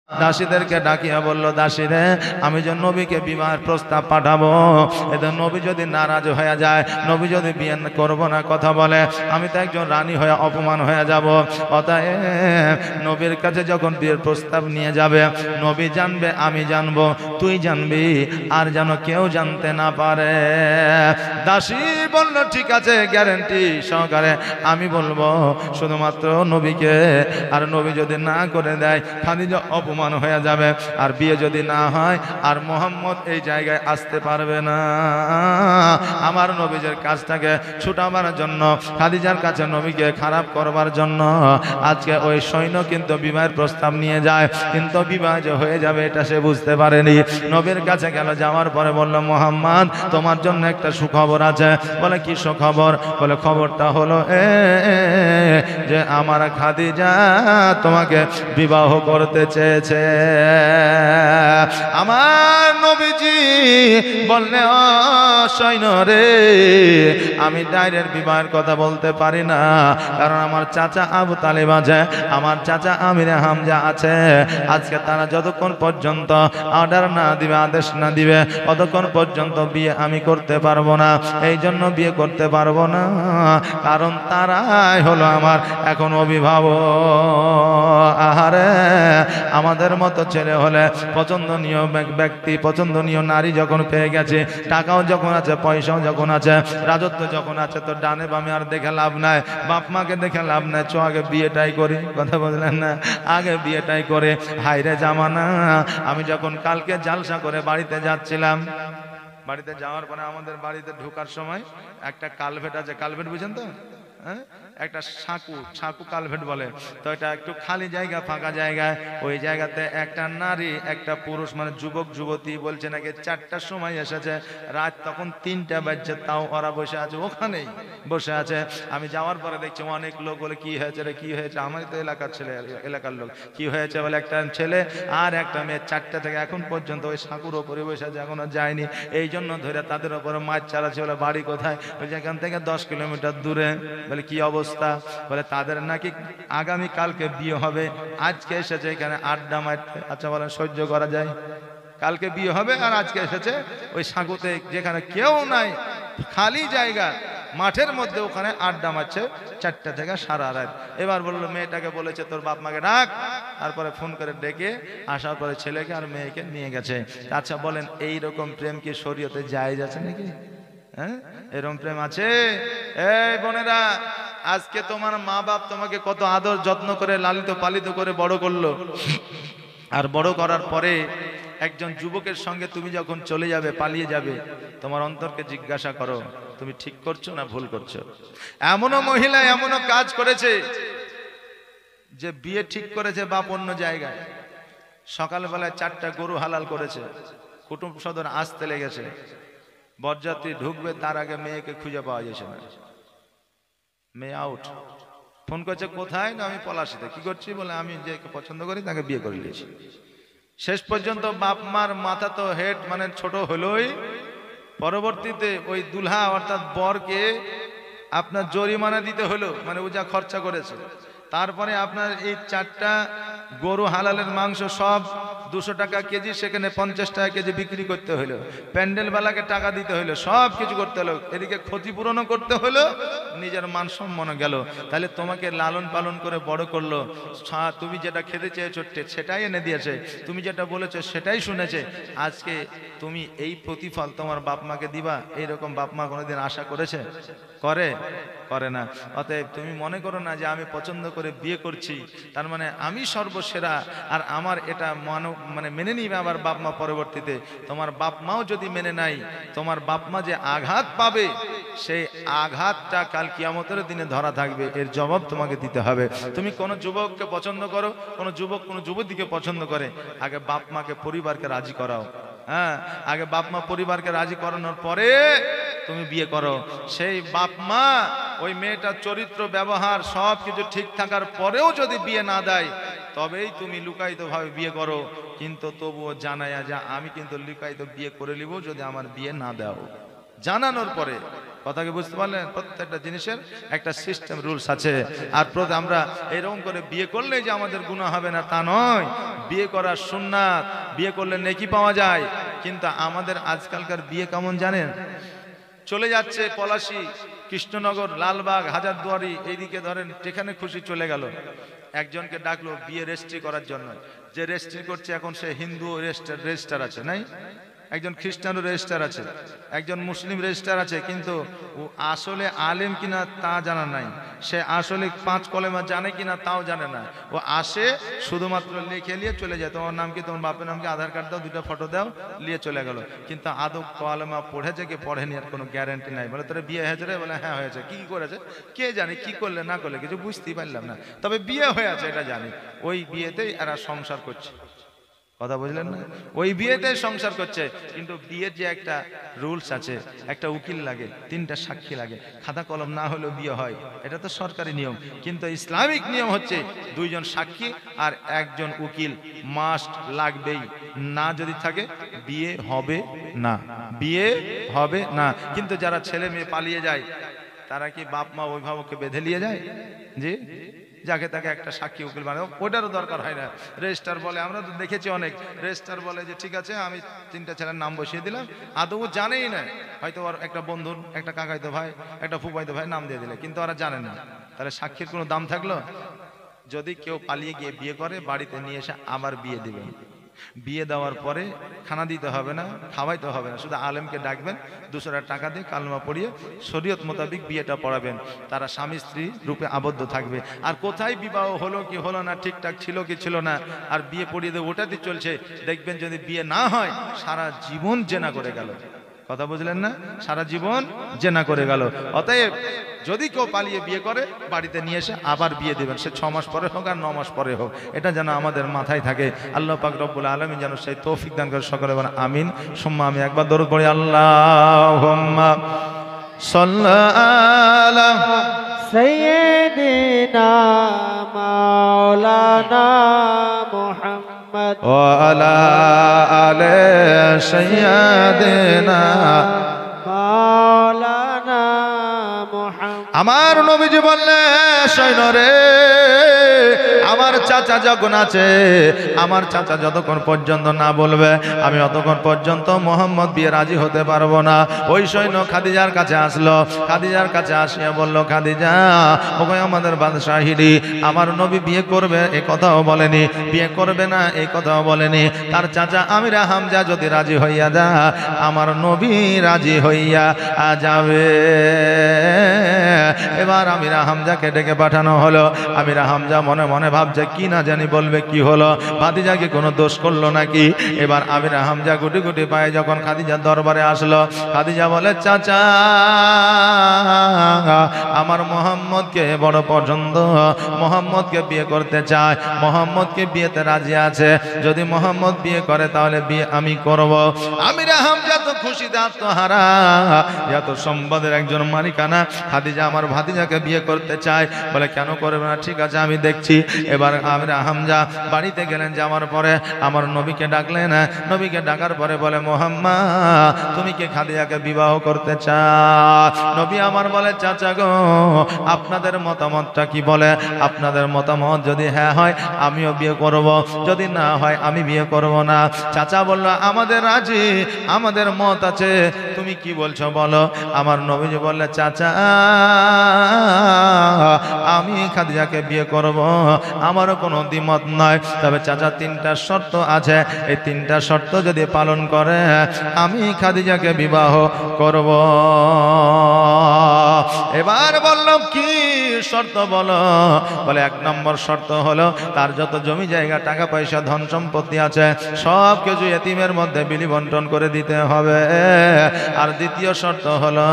দাসীদেরকে ডাকিয়া বলল, দাসীরে আমি যে নবীকে বিবাহের প্রস্তাব পাঠাবো, এতে নবী যদি নারাজ হয়ে যায়, নবী যদি বিয়ে করবো না কথা বলে, আমি তো একজন রানী হয়ে অপমান হয়ে যাব। অতএব নবীর কাছে যখন বিয়ের প্রস্তাব নিয়ে যাবে, নবী জানবে, আমি জানবো, তুই জানবি, আর যেন কেউ জানতে না পারে। দাসী বলল, ঠিক আছে, গ্যারেন্টি সহকারে আমি বলবো, শুধুমাত্র নবীকে। আর নবী যদি না করে দেয়, খাদিজা অপমান হয়ে যাবে। আর বিয়ে যদি না হয়, আর মোহাম্মদ এই জায়গায় আসতে পারবে না। আমার নবীজের কাজটাকে ছুটাবার জন্য, খাদিজার কাছে নবীকে খারাপ করবার জন্য আজকে ওই সৈন্য কিন্তু বিবাহের প্রস্তাব নিয়ে যায়, কিন্তু বিবাহ যে হয়ে যাবে এটা সে বুঝতে পারেনি। নবীর কাছে গেল, যাওয়ার পরে বলল, মোহাম্মদ তোমার জন্য একটা সুখবর আছে। বলে, কি সুখবর? বলে, খবরটা হলো যে আমার খাদিজা তোমাকে বিবাহ করতে চেয়েছে। আমার নবীজি বললে, ও সৈন্য রে, আমি ডাইরেক্ট বিবাহের কথা বলতে পারি না, কারণ আমার চাচা আবু তালেব আছে, আমার চাচা আমিরে হামজা আছে। আজকে তারা যতক্ষণ পর্যন্ত অর্ডার না দিবে, আদেশ না দিবে, ততক্ষণ পর্যন্ত বিয়ে আমি করতে পারবো না। এই জন্য বিয়ে করতে পারবো না, কারণ তারাই হলো আমার এখন অভিভাবক। আহারে, আমাদের মতো ছেলে হলে, পছন্দনীয় ব্যক্তি, পছন্দনীয় নারী যখন পেয়ে গেছে, টাকাও যখন আছে, পয়সাও যখন আছে, রাজত্ব যখন আছে, তো ডানে বামে আর দেখে লাভ নাই, বাপ মাকে দেখে লাভ নাই, চো আগে বিয়েটাই করি। কথা বললেন না? আগে বিয়েটাই করে। হাইরে জামানা। আমি যখন কালকে জালসা করে বাড়িতে যাচ্ছিলাম, বাড়িতে যাওয়ার পরে আমাদের বাড়িতে ঢোকার সময় একটা কালভেট আছে, কালভেট বুঝেন তো? হ্যাঁ, একটা ছাকু কালভেট বলে। তো এটা একটু খালি জায়গা, ফাঁকা জায়গায়, ওই জায়গাতে একটা নারী, একটা পুরুষ, মানে যুবক যুবতী, বলছে নাকি 4টার সময় এসেছে, রাত তখন 3টা বাজছে, তাও ওরা বসে আছে, ওখানেই বসে আছে। আমি যাওয়ার পরে দেখছি অনেক লোক। বলে, কি হয়েছে রে, কি হয়েছে? আমারই তো এলাকার ছেলে, এলাকার লোক। কি হয়েছে? বলে, একটা ছেলে আর একটা মেয়ে 4টা থেকে এখন পর্যন্ত ওই সাঁকুর ওপরে বসে আছে, এখনো যায়নি। এই জন্য ধরে তাদের ওপরে মাছ চালাচ্ছে। বলে, বাড়ি কোথায়? বলছে, এখান থেকে 10 কিলোমিটার দূরে। বলে, কি অবস্থা? বলে, তাদের নাকি আগামী কালকে বিয়ে হবে, আজকে এসেছে এখানে আড্ডা মারতে। আচ্ছা বলেন, সহ্য করা যায়? কালকে বিয়ে হবে আর আজকে এসেছে ওই সাঁকুতে, যেখানে কেউ নাই, খালি জায়গা, মাঠের মধ্যে, ওখানে আড্ডা মারছে 4টা থেকে সারা রাত। এবার বললো, মেয়েটাকে বলেছে তোর বাপ মাকে ডাক। তারপরে ফোন করে ডেকে আসার পরে ছেলেকে আর মেয়েকে নিয়ে গেছে। আচ্ছা বলেন, এই রকম প্রেম কি শরীয়তে জায়েজ আছে নাকি? হ্যাঁ, এরকম প্রেম আছে? এই বোনেরা, আজকে তোমার মা বাপ তোমাকে কত আদর যত্ন করে লালিত পালিত করে বড় করলো, আর বড় করার পরে একজন যুবকের সঙ্গে তুমি যখন চলে যাবে, পালিয়ে যাবে, তোমার অন্তরকে জিজ্ঞাসা করো, তুমি ঠিক করছো না ভুল করছো? এমনও মহিলা এমনও কাজ করেছে যে বিয়ে ঠিক করেছে বাপ অন্য জায়গায়, সকালবেলায় 4টা গরু হালাল করেছে, কুটুম্ব সদর আসতে লেগেছে, বরযাত্রী ঢুকবে তার আগে মেয়েকে খুঁজে পাওয়া যাচ্ছে না, মেয়ে আউট। ফোন করছে, কোথায়? না, আমি পলাশিতে। কি করছি? বলে, আমি যে পছন্দ করি তাকে বিয়ে করে নিয়েছি। শেষ পর্যন্ত বাপ মার মাথা তো হেড মানে ছোট হলোই, পরবর্তীতে ওই দুলহা অর্থাৎ বরকে আপনার জরিমানা দিতে হলো, মানে ও যা খরচা করেছে। তারপরে আপনার এই 4টা গরু হালালের মাংস সব 200 টাকা কেজি, সেখানে 50 টাকা কেজি বিক্রি করতে হলো, প্যান্ডেলওয়ালাকে টাকা দিতে হলো, সব কিছু করতে হলো, এদিকে ক্ষতিপূরণও করতে হলো, নিজের মান সম্মান গেল। তাহলে তোমাকে লালন পালন করে বড় করলো, তুমি যেটা খেতে চেয়েছো সেটাই এনে দিয়েছে, তুমি যেটা বলেছো সেটাই শুনেছে। আজকে তুমি এই প্রতিফল তোমার বাপ মাকে দিবা, এইরকম বাপ মা কোনোদিন আশা করেছে? করে না। অতএব তুমি মনে করো না যে আমি পছন্দ করে বিয়ে করছি তার মানে আমি সর্বসেরা, আর আমার এটা মানে মেনে নিবে আবার বাপ মা পরবর্তীতে। তোমার বাপ মাও যদি মেনে নাই, তোমার বাপ মা যে আঘাত পাবে, সেই আঘাতটা কাল কিয়ামতের দিনে ধরা থাকবে, এর জবাব তোমাকে দিতে হবে। তুমি কোনো যুবককে পছন্দ করো, কোনো যুবক কোনো যুবতীকে পছন্দ করে, আগে বাপ মাকে পরিবারকে রাজি করাও। হ্যাঁ, আগে বাপ মা পরিবারকে রাজি করানোর পরে তুমি বিয়ে করো। সেই বাপ মা ওই মেয়েটার চরিত্র ব্যবহার সব কিছু ঠিক থাকার পরেও যদি বিয়ে না দেয়, তবেই তুমি লুকায়িত ভাবে বিয়ে করো, কিন্তু তবুও জানায়া যা আমি কিন্তু লুকায়িত বিয়ে করে নিব যদি আমার বিয়ে না দাও। জানানোর পরে কথা কি বুঝতে পারলেন? প্রত্যেকটা জিনিসের একটা সিস্টেম রুলস আছে। আর আমরা এরকম করে বিয়ে করলে যে আমাদের গুনাহ হবে না তা নয়, বিয়ে করার সুন্নাত, বিয়ে করলে নেকি পাওয়া যায়। কিন্তু আমাদের আজকালকার বিয়ে কেমন জানেন? চলে যাচ্ছে পলাশী, কৃষ্ণনগর, লালবাগ, হাজারদুয়ারি, এইদিকে ধরেন যেখানে খুশি চলে গেল। একজনকে ডাকলো বিয়ে রেজিস্ট্রি করার জন্য, যে রেজিস্ট্রি করছে এখন সে হিন্দু রেজিস্টার আছে নাই, একজন খ্রিস্টানও রেজিস্টার আছে, একজন মুসলিম রেজিস্টার আছে, কিন্তু ও আসলে আলেম কিনা তা জানা নাই, সে আসলে 5 কলেমা জানে কিনা তাও জানে না। ও আসে শুধুমাত্র লিখে নিয়ে চলে যায়, তোমার নাম কি, তোমার বাপের নাম কি, আধার কার্ড দাও, 2টা ফটো দাও, নিয়ে চলে গেল। কিন্তু আদৌ কলেমা পড়েছে কি পড়েনি আর কোনো গ্যারান্টি নাই। বলে তোর বিয়ে হয়েছে রে? বলে হ্যাঁ হয়েছে। কি করেছে? কে জানে কি করলে না করলে, কিছু বুঝতেই পারলাম না, তবে বিয়ে হয়ে আছে এটা জানি। ওই বিয়েতেই এরা সংসার করছে। কথা বুঝলেন না? ওই বিয়েতে সংসার করছে। কিন্তু বিয়ের যে একটা রুলস আছে, একটা উকিল লাগে, 3টা সাক্ষী লাগে, খাতা কলম না হলেও বিয়ে হয়, এটা তো সরকারি নিয়ম। কিন্তু ইসলামিক নিয়ম হচ্ছে 2 জন সাক্ষী আর 1 জন উকিল মাস্ট লাগবেই, না যদি থাকে বিয়ে হবে না, বিয়ে হবে না। কিন্তু যারা ছেলে মেয়ে পালিয়ে যায় তারা কি বাপ মা অভিভাবককে বেঁধে নিয়ে যায়? জি, যাকে তাকে একটা সাক্ষী উকিল বানাও, ওটারও দরকার হয় না। রেজিস্টার বলে, আমরা তো দেখেছি অনেক রেজিস্টার বলে যে ঠিক আছে আমি 3টা ছেলের নাম বসিয়ে দিলাম, আদৌ জানেই না, হয়তো ওর একটা বন্ধুর, একটা কাকাইতো ভাই, একটা ফুফাইতো ভাই নাম দিয়ে দিলে, কিন্তু ওরা জানে না। তাহলে সাক্ষীর কোনো দাম থাকলো? যদি কেউ পালিয়ে গিয়ে বিয়ে করে, বাড়িতে নিয়ে এসে আবার বিয়ে দিবেন। বিয়ে দেওয়ার পরে খানা দিতে হবে না, খাওয়াইতে হবে না, শুধু আলেমকে ডাকবেন, 200 টাকা দিয়ে কালমা পড়িয়ে শরীয়ত মোতাবিক বিয়েটা পড়াবেন। তারা স্বামী স্ত্রী রূপে আবদ্ধ থাকবে। আর কোথায় বিবাহ হলো কি হলো না, ঠিকঠাক ছিল কি ছিল না, আর বিয়ে পড়িয়ে দিয়ে ওটাতে চলছে, দেখবেন যদি বিয়ে না হয় সারা জীবন জেনা করে গেল। কথা বুঝলেন না? সারা জীবন জেনা করে গেল। অতএব যদি কেউ পালিয়ে বিয়ে করে, বাড়িতে নিয়ে এসে আবার বিয়ে দিবেন, সে 6 মাস পরে হোক আর 9 মাস পরে হোক। এটা যেন আমাদের মাথায় থাকে। আল্লাহ পাক রব্বুল আলামিন যেন সেই তৌফিক দান করে। সকলে বলেন আমিন সুম্মা আমি। একবার দরুদ পড়ি, আল্লাহুম্মা সাল্লি আলা সাইয়্যিদিনা মাওলানা মুহাম্মদ ওয়া আলা আলি সাইয়্যিদিনা মাওলানা মুহাম্মদ। আমার নবীজি বললেন, সৈন্যরে, আমার চাচা যখন আছে, আমার চাচা যতক্ষণ পর্যন্ত না বলবে আমি অতক্ষণ পর্যন্ত মোহাম্মদ বিয়ে রাজি হতে পারবো না। ওই সৈন্য খাদিজার কাছে আসলো, খাদিজার কাছে আসিয়া বলল, খাদিজা, ওকে আমাদের বাদশাহিরি, আমার নবী বিয়ে করবে এ কথাও বলেনি, বিয়ে করবে না এই কথাও বলেনি। তার চাচা আমিরা হামজা যদি রাজি হইয়া যা, আমার নবী রাজি হইয়া যাবে। এবার আমিরা হামজাকে ডেকে পাঠানো হলো। আমিরা হামজা মনে মনে ভাবছে কি না জানি বলবে, কি হলো, ভাতিজাকে কোনো দোষ করলো নাকি। এবার আমিরা হামজা গুটি গুটি পায়ে যখন খাদিজার দরবারে আসলো, খাদিজা বলে, চাচা, আমার মোহাম্মদকে বড় পছন্দ, মোহাম্মদকে বিয়ে করতে চায়, মোহাম্মদকে বিয়েতে রাজি আছে, যদি মোহাম্মদ বিয়ে করে তাহলে বিয়ে আমি করব। আমিরা হামজা তো খুশিতে আত্মহারা, এত সম্পদের একজন মালিকানা, খাদিজা আমার ভাতিজাকে বিয়ে করতে চায়। বলে কেন করবে না, ঠিক আছে আমি দেখছি। এবার আমিরা হামজা বাড়িতে গেলেন, যাওয়ার পরে আমার নবীকে ডাকলেন। নবীকে ডাকার পরে বলে, মুহাম্মদ তুমি কি খাদিজাকে বিবাহ করতে চাও? নবী আমার বলে, চাচা গো, আপনাদের মতামতটা কি বলে? আপনাদের মতামত যদি হ্যাঁ হয় আমিও বিয়ে করব, যদি না হয় আমি বিয়ে করব না। চাচা বলল, আমাদের রাজি, আমাদের মত আছে, তুমি কি বলছো বলো। আমার নবীজি বললে, চাচা আমি খাদিজাকে বিয়ে করব, আমারও কোনো দ্বিমত নয়, তবে চাচা 3টা শর্ত আছে, এই 3টা শর্ত যদি পালন করে আমি খাদিজাকে বিবাহ করব। এবার বলল, কি শর্ত বলো? বলে 1 নম্বর শর্ত হলো তার যত জমি জায়গা টাকা পয়সা ধন সম্পত্তি আছে সব কিছু এতিমের মধ্যে বিলি বন্টন করে দিতে হবে। আর দ্বিতীয় শর্ত হলো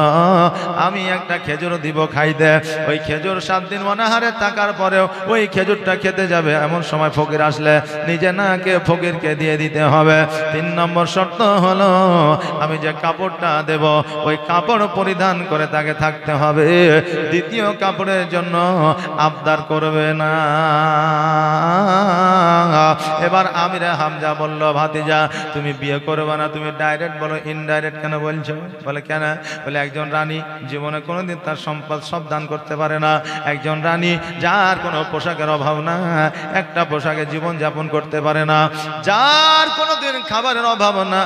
আমি একটা খেজুর দিব খাইতে, ওই খেজুর 7 দিন অনাহারে থাকার পরেও ওই ওই খেজুরটা খেতে যাবে, এমন সময় ফকির আসলে নিজে না কে ফকিরকে দিয়ে দিতে হবে। 3 নম্বর শর্ত হলো আমি যে কাপড়টা দেব ওই কাপড় পরিধান করে তাকে থাকতে হবে। দ্বিতীয় কাপড়ের জন্য আবদার করবে না। এবার আমিরে হামজা বলল, ভাতিজা তুমি বিয়ে করবে না, তুমি ডাইরেক্ট বলো, ইনডাইরেক্ট কেন বলছো? বলে কেন? বলে একজন রানী জীবনে কোনোদিন তার সম্পদ সব দান করতে পারে না। একজন রানী যার কোনো পোশাকের অভাব না, একটা পোশাকে জীবন যাপন করতে পারে না, যার কোনোদিন খাবারের অভাব না,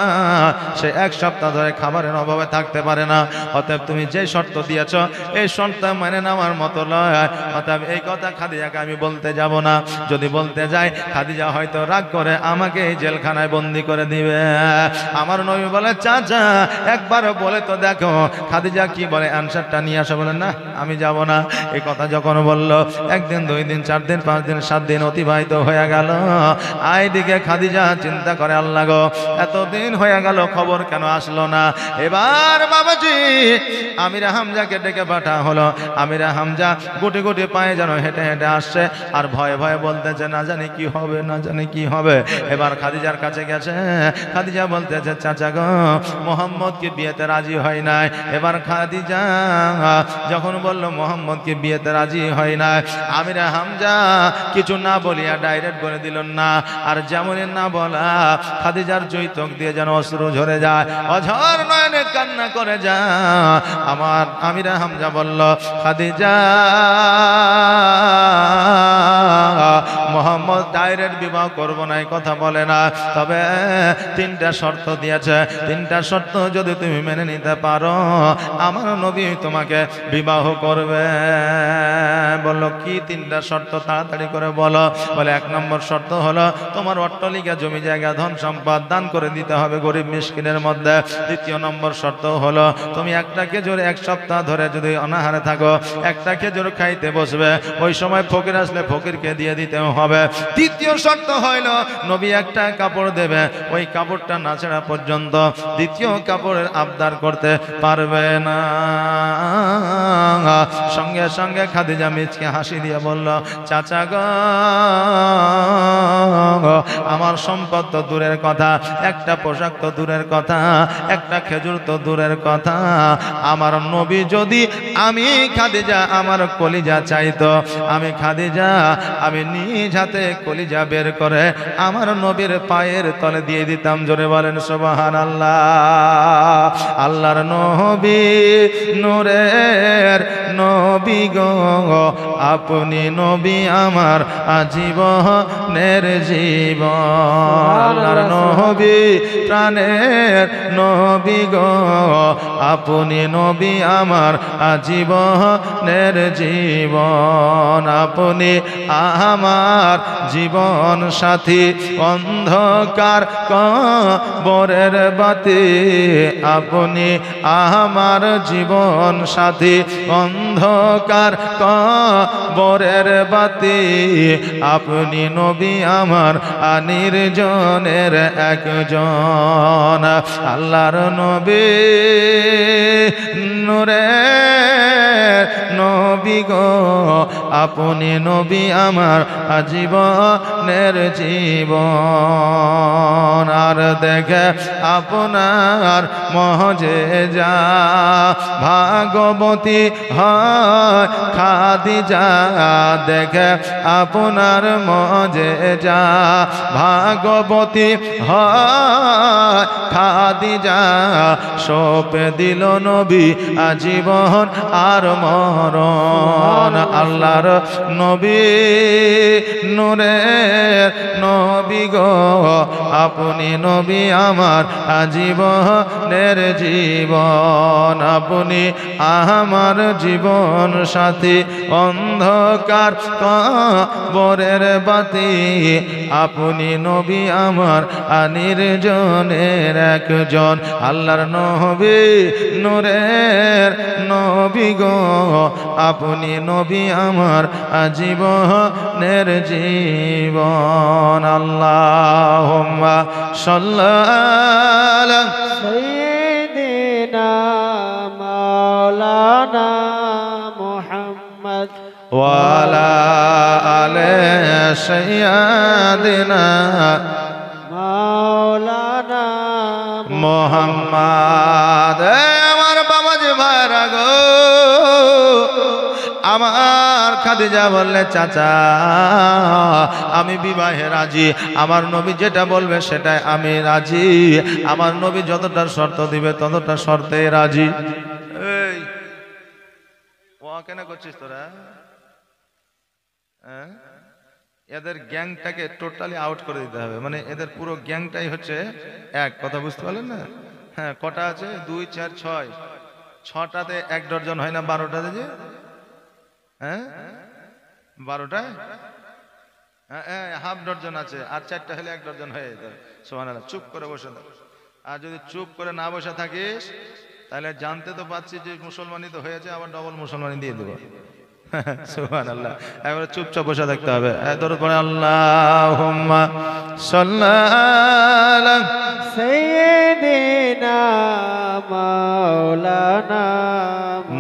সে 1 সপ্তাহ ধরে খাবারের অভাবে থাকতে পারে না। অতএব তুমি যে শর্ত দিয়েছ এই শর্ত মানে নেওয়ার মতো নয়। অতএব এই কথা খাদিজাকে আমি বলতে যাব না। যদি বলতে যাই খাদিজা হয়তো রাগ করে আমাকে এই জেলখানায় বন্দি করে দিবে। আমার নবী বলে, চাচা একবার বলে তো দেখো খাদিজা কি বলে, অ্যানসারটা নিয়ে আসো। বলে না আমি যাব না। এই কথা যখন বলল, 1 দিন 2 দিন 4 দিন 5 দিন 7 দিন অতিবাহিত হয়ে গেল। আইদিকে খাদিজা চিন্তা করে, আল্লাহ গো এতদিন হয়ে গেল খবর কেন আসলো না? এবার বাবাজি আমিরে হামজাকে ডেকে পাঠা হলো। আমিরে হামজা গুটি গুটি পায়ে যেন হেঁটে হেঁটে আসছে, আর ভয়ে ভয়ে বলতেছে না জানি কি হবে, না জানি কি হবে। এবার খাদিজার কাছে গেছে। খাদিজা বলতেছে, চাচা গো মোহাম্মদকে বিয়েতে রাজি হয় নাই। এবার খাদিজা যখন বলল মোহাম্মদকে বিয়েতে রাজি হয় নাই, আমিরে হামজা কিছু না বলিয়া ডাইরেক্ট বলে দিল না। আর যেমনই না বলা, খাদিজার জৈতক দিয়ে যেন অশ্রু ঝরে যায়, অঝর নয়নে কান্না করে যায়। আমার আমিরে হামজা বলল, খাদিজা মোহাম্মদ ডাইরেক্ট বিবাহ করব না এই কথা বলে না, তবে 3টা শর্ত দিয়েছে। 3টা শর্ত যদি তুমি মেনে নিতে পারো আমার নবী তোমাকে বিবাহ করবে। বলল কি 3টা শর্ত? তাড়াতাড়ি করে বলো। বলে 1 নম্বর শর্ত হলো তোমার অট্টালিকা জমি জায়গা ধন সম্পদ দান করে দিতে হবে গরিব মিসকিনের মধ্যে। 2 নম্বর শর্ত হলো তুমি একটা খেজুর 1 সপ্তাহ ধরে যদি অনাহারে থাকো, একটা খেজুর খাইতে বসবে, ওই সময় ফকির আসলে ফকিরকে দিয়ে দিতে হবে। 3য় শর্ত হইল নবী একটা কাপড় দেবে, ওই কাপড়টা না ছেঁড়া পর্যন্ত 2য় কাপড়ের আবদার করতে পারবে না। সঙ্গে সঙ্গে খাদিজা মিচকে হাসি দিয়ে বলল, চাচা গো আমার সম্পদ তো দূরের কথা, একটা পোশাক তো দূরের কথা, একটা খেজুর তো দূরের কথা, আমার নবী যদি আমি খাদিজা আমার কলিজা চাইতো, আমি খাদিজা আমি নিজ হাতে কলিজা বের করে আমার নবীর পায়ের তলে দিয়ে দিতাম। জোরে বলেন সুবহানাল্লাহ। আল্লাহর নবী নূরের নবী গো, আপনি নবী আমার আজীবনের জীবন। আল্লাহর নবী প্রাণের নবী গো, আপনি নবী আমার আজীবনের জীবন। আপনি আমার জীবন সাথী, অন্ধকার কবরের বাতি, আপনি আমার জীবন সাথী, অন্ধকার কবরের বাতি, আপনি নবী আমার নির্জনের একজন। আল্লাহর নবী নূরের নবী গো, আপনি নবী আমার আজীবনের জীবন। আর দেখে আপনার মজেজা ভাগবতী হয় খাদিজা, দেখে আপনার মজেজা ভাগবতী হয় খাদিজা, সপে দিল নবী আজীবন আর মরণ। আল্লাহর নবী নূরের নবী গো, আপনি নবী আমার আজীবনের জীবন। আপনি আমার জীবন সাথী, অন্ধকার কবরের বাতি, আপনি নবী আমার নির্জনের একজন। আল্লাহর নবী নূরের নবী গো, আপনি নবী আমার আজীবনের জীবন। আল্লাহুম্মা সাল্লি সাইয়্যিদিনা মাওলানা মুহাম্মদ ওয়ালা আলে সাইয়্যিদিনা মাওলানা মোহাম্মদ। আমার বাবাজি ভাইরা গো, আমার খাদিজা বললে চাচা আমি বিবাহে রাজি, আমার নবী যেটা বলবে সেটাই আমি রাজি, আমার নবী যতটা শর্ত দিবে ততটা শর্তে রাজি। এই ও কেন করছিস তোরা? হ্যাঁ, এদের গ্যাংটাকে টোটালি আউট করে দিতে হবে, মানে এদের পুরো গ্যাংটাই হচ্ছে এক, কথা বুঝতে পারলেন না? হ্যাঁ, কটা আছে? 2 4 6, 6টাতে 1 ডজন হয় না, 12টাতে যে, হ্যাঁ 12টায় হাফ ডজন আছে, আর 4টা হলে 1 ডজন হয়ে যেত। সুবহানাল্লাহ। চুপ করে বসে থাক, আর যদি চুপ করে না বসে থাকিস তাহলে জানতে তো পাচ্ছি যে মুসলমানি তো হয়েছে, আবার ডবল মুসলমানি দিয়ে দেবো। সুবহানাল্লাহ। এবারে চুপচাপ বসে থাকতে হবে। দরুদ পড়ে আল্লাহুম্মা সাল্লি সাইয়্যিদিনা মাওলানা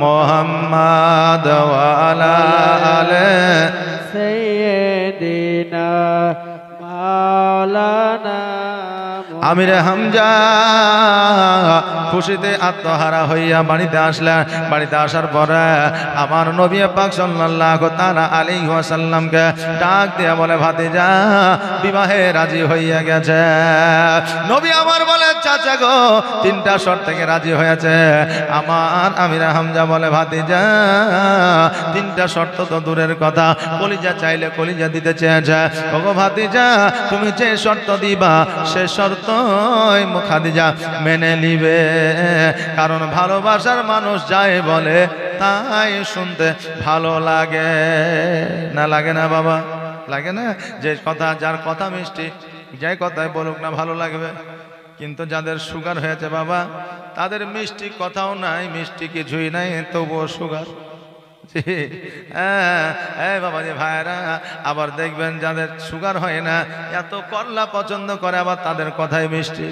মুহাম্মাদ ওয়া আলা আলি সাইয়্যিদিনা মাওলানা। আমিরে হামজা খুশিতে আত্মহারা হইয়া বাড়িতে আসলেন। বাড়িতে আসার পরে আমার নবী পাক সাল্লাল্লাহু তাআলা আলাইহি ওয়াসাল্লামকে ডাক দিয়ে বলে, ভাতিজা বিবাহে রাজি হইয়া গেছে। নবী আমার বলে, চাচা গো 3টা শর্ত থেকে রাজি হয়েছে। আমার আমিরে হামজা বলে, ভাতিজা 3টা শর্ত তো দূরের কথা, কলিজা চাইলে কলিজা দিতে চেয়েছে। ওগো ভাতিজা, তুমি যে শর্ত দিবা সে শর্ত খাদিজা মেনে নিবে, কারণ ভালোবাসার মানুষ যাই বলে তাই শুনতে ভালো লাগে। না লাগে না বাবা? লাগে না? যে কথা, যার কথা মিষ্টি, যে কথায় বলুক না ভালো লাগবে। কিন্তু যাদের সুগার হয়েছে বাবা, তাদের মিষ্টি কথাও নাই, মিষ্টি কিছুই নাই, তবুও সুগার। হ্যাঁ বাবাজি ভাইরা, আবার দেখবেন যাদের সুগার হয় না, এত করলা পছন্দ করে, আবার তাদের কথাই মিষ্টি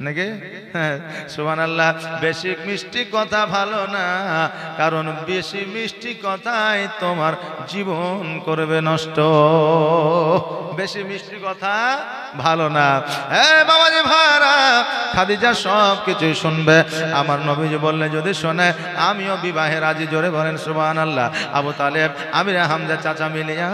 নাকি? হ্যাঁ, সুবহানাল্লাহ। বেশি মিষ্টি কথা ভালো না, কারণ বেশি মিষ্টি কথাই তোমার জীবন করবে নষ্ট। বেশি মিষ্টি কথা ভালো না। হ্যাঁ বাবাজি ভাইরা, খাদিজা সব কিছুই শুনবে। আমার নবীজি বললে যদি শোনে, আমিও বিবাহে রাজি। জোরে বলেন সুবহানাল্লাহ। আবু তালেব, আমির হামজা চাচা মিলিয়া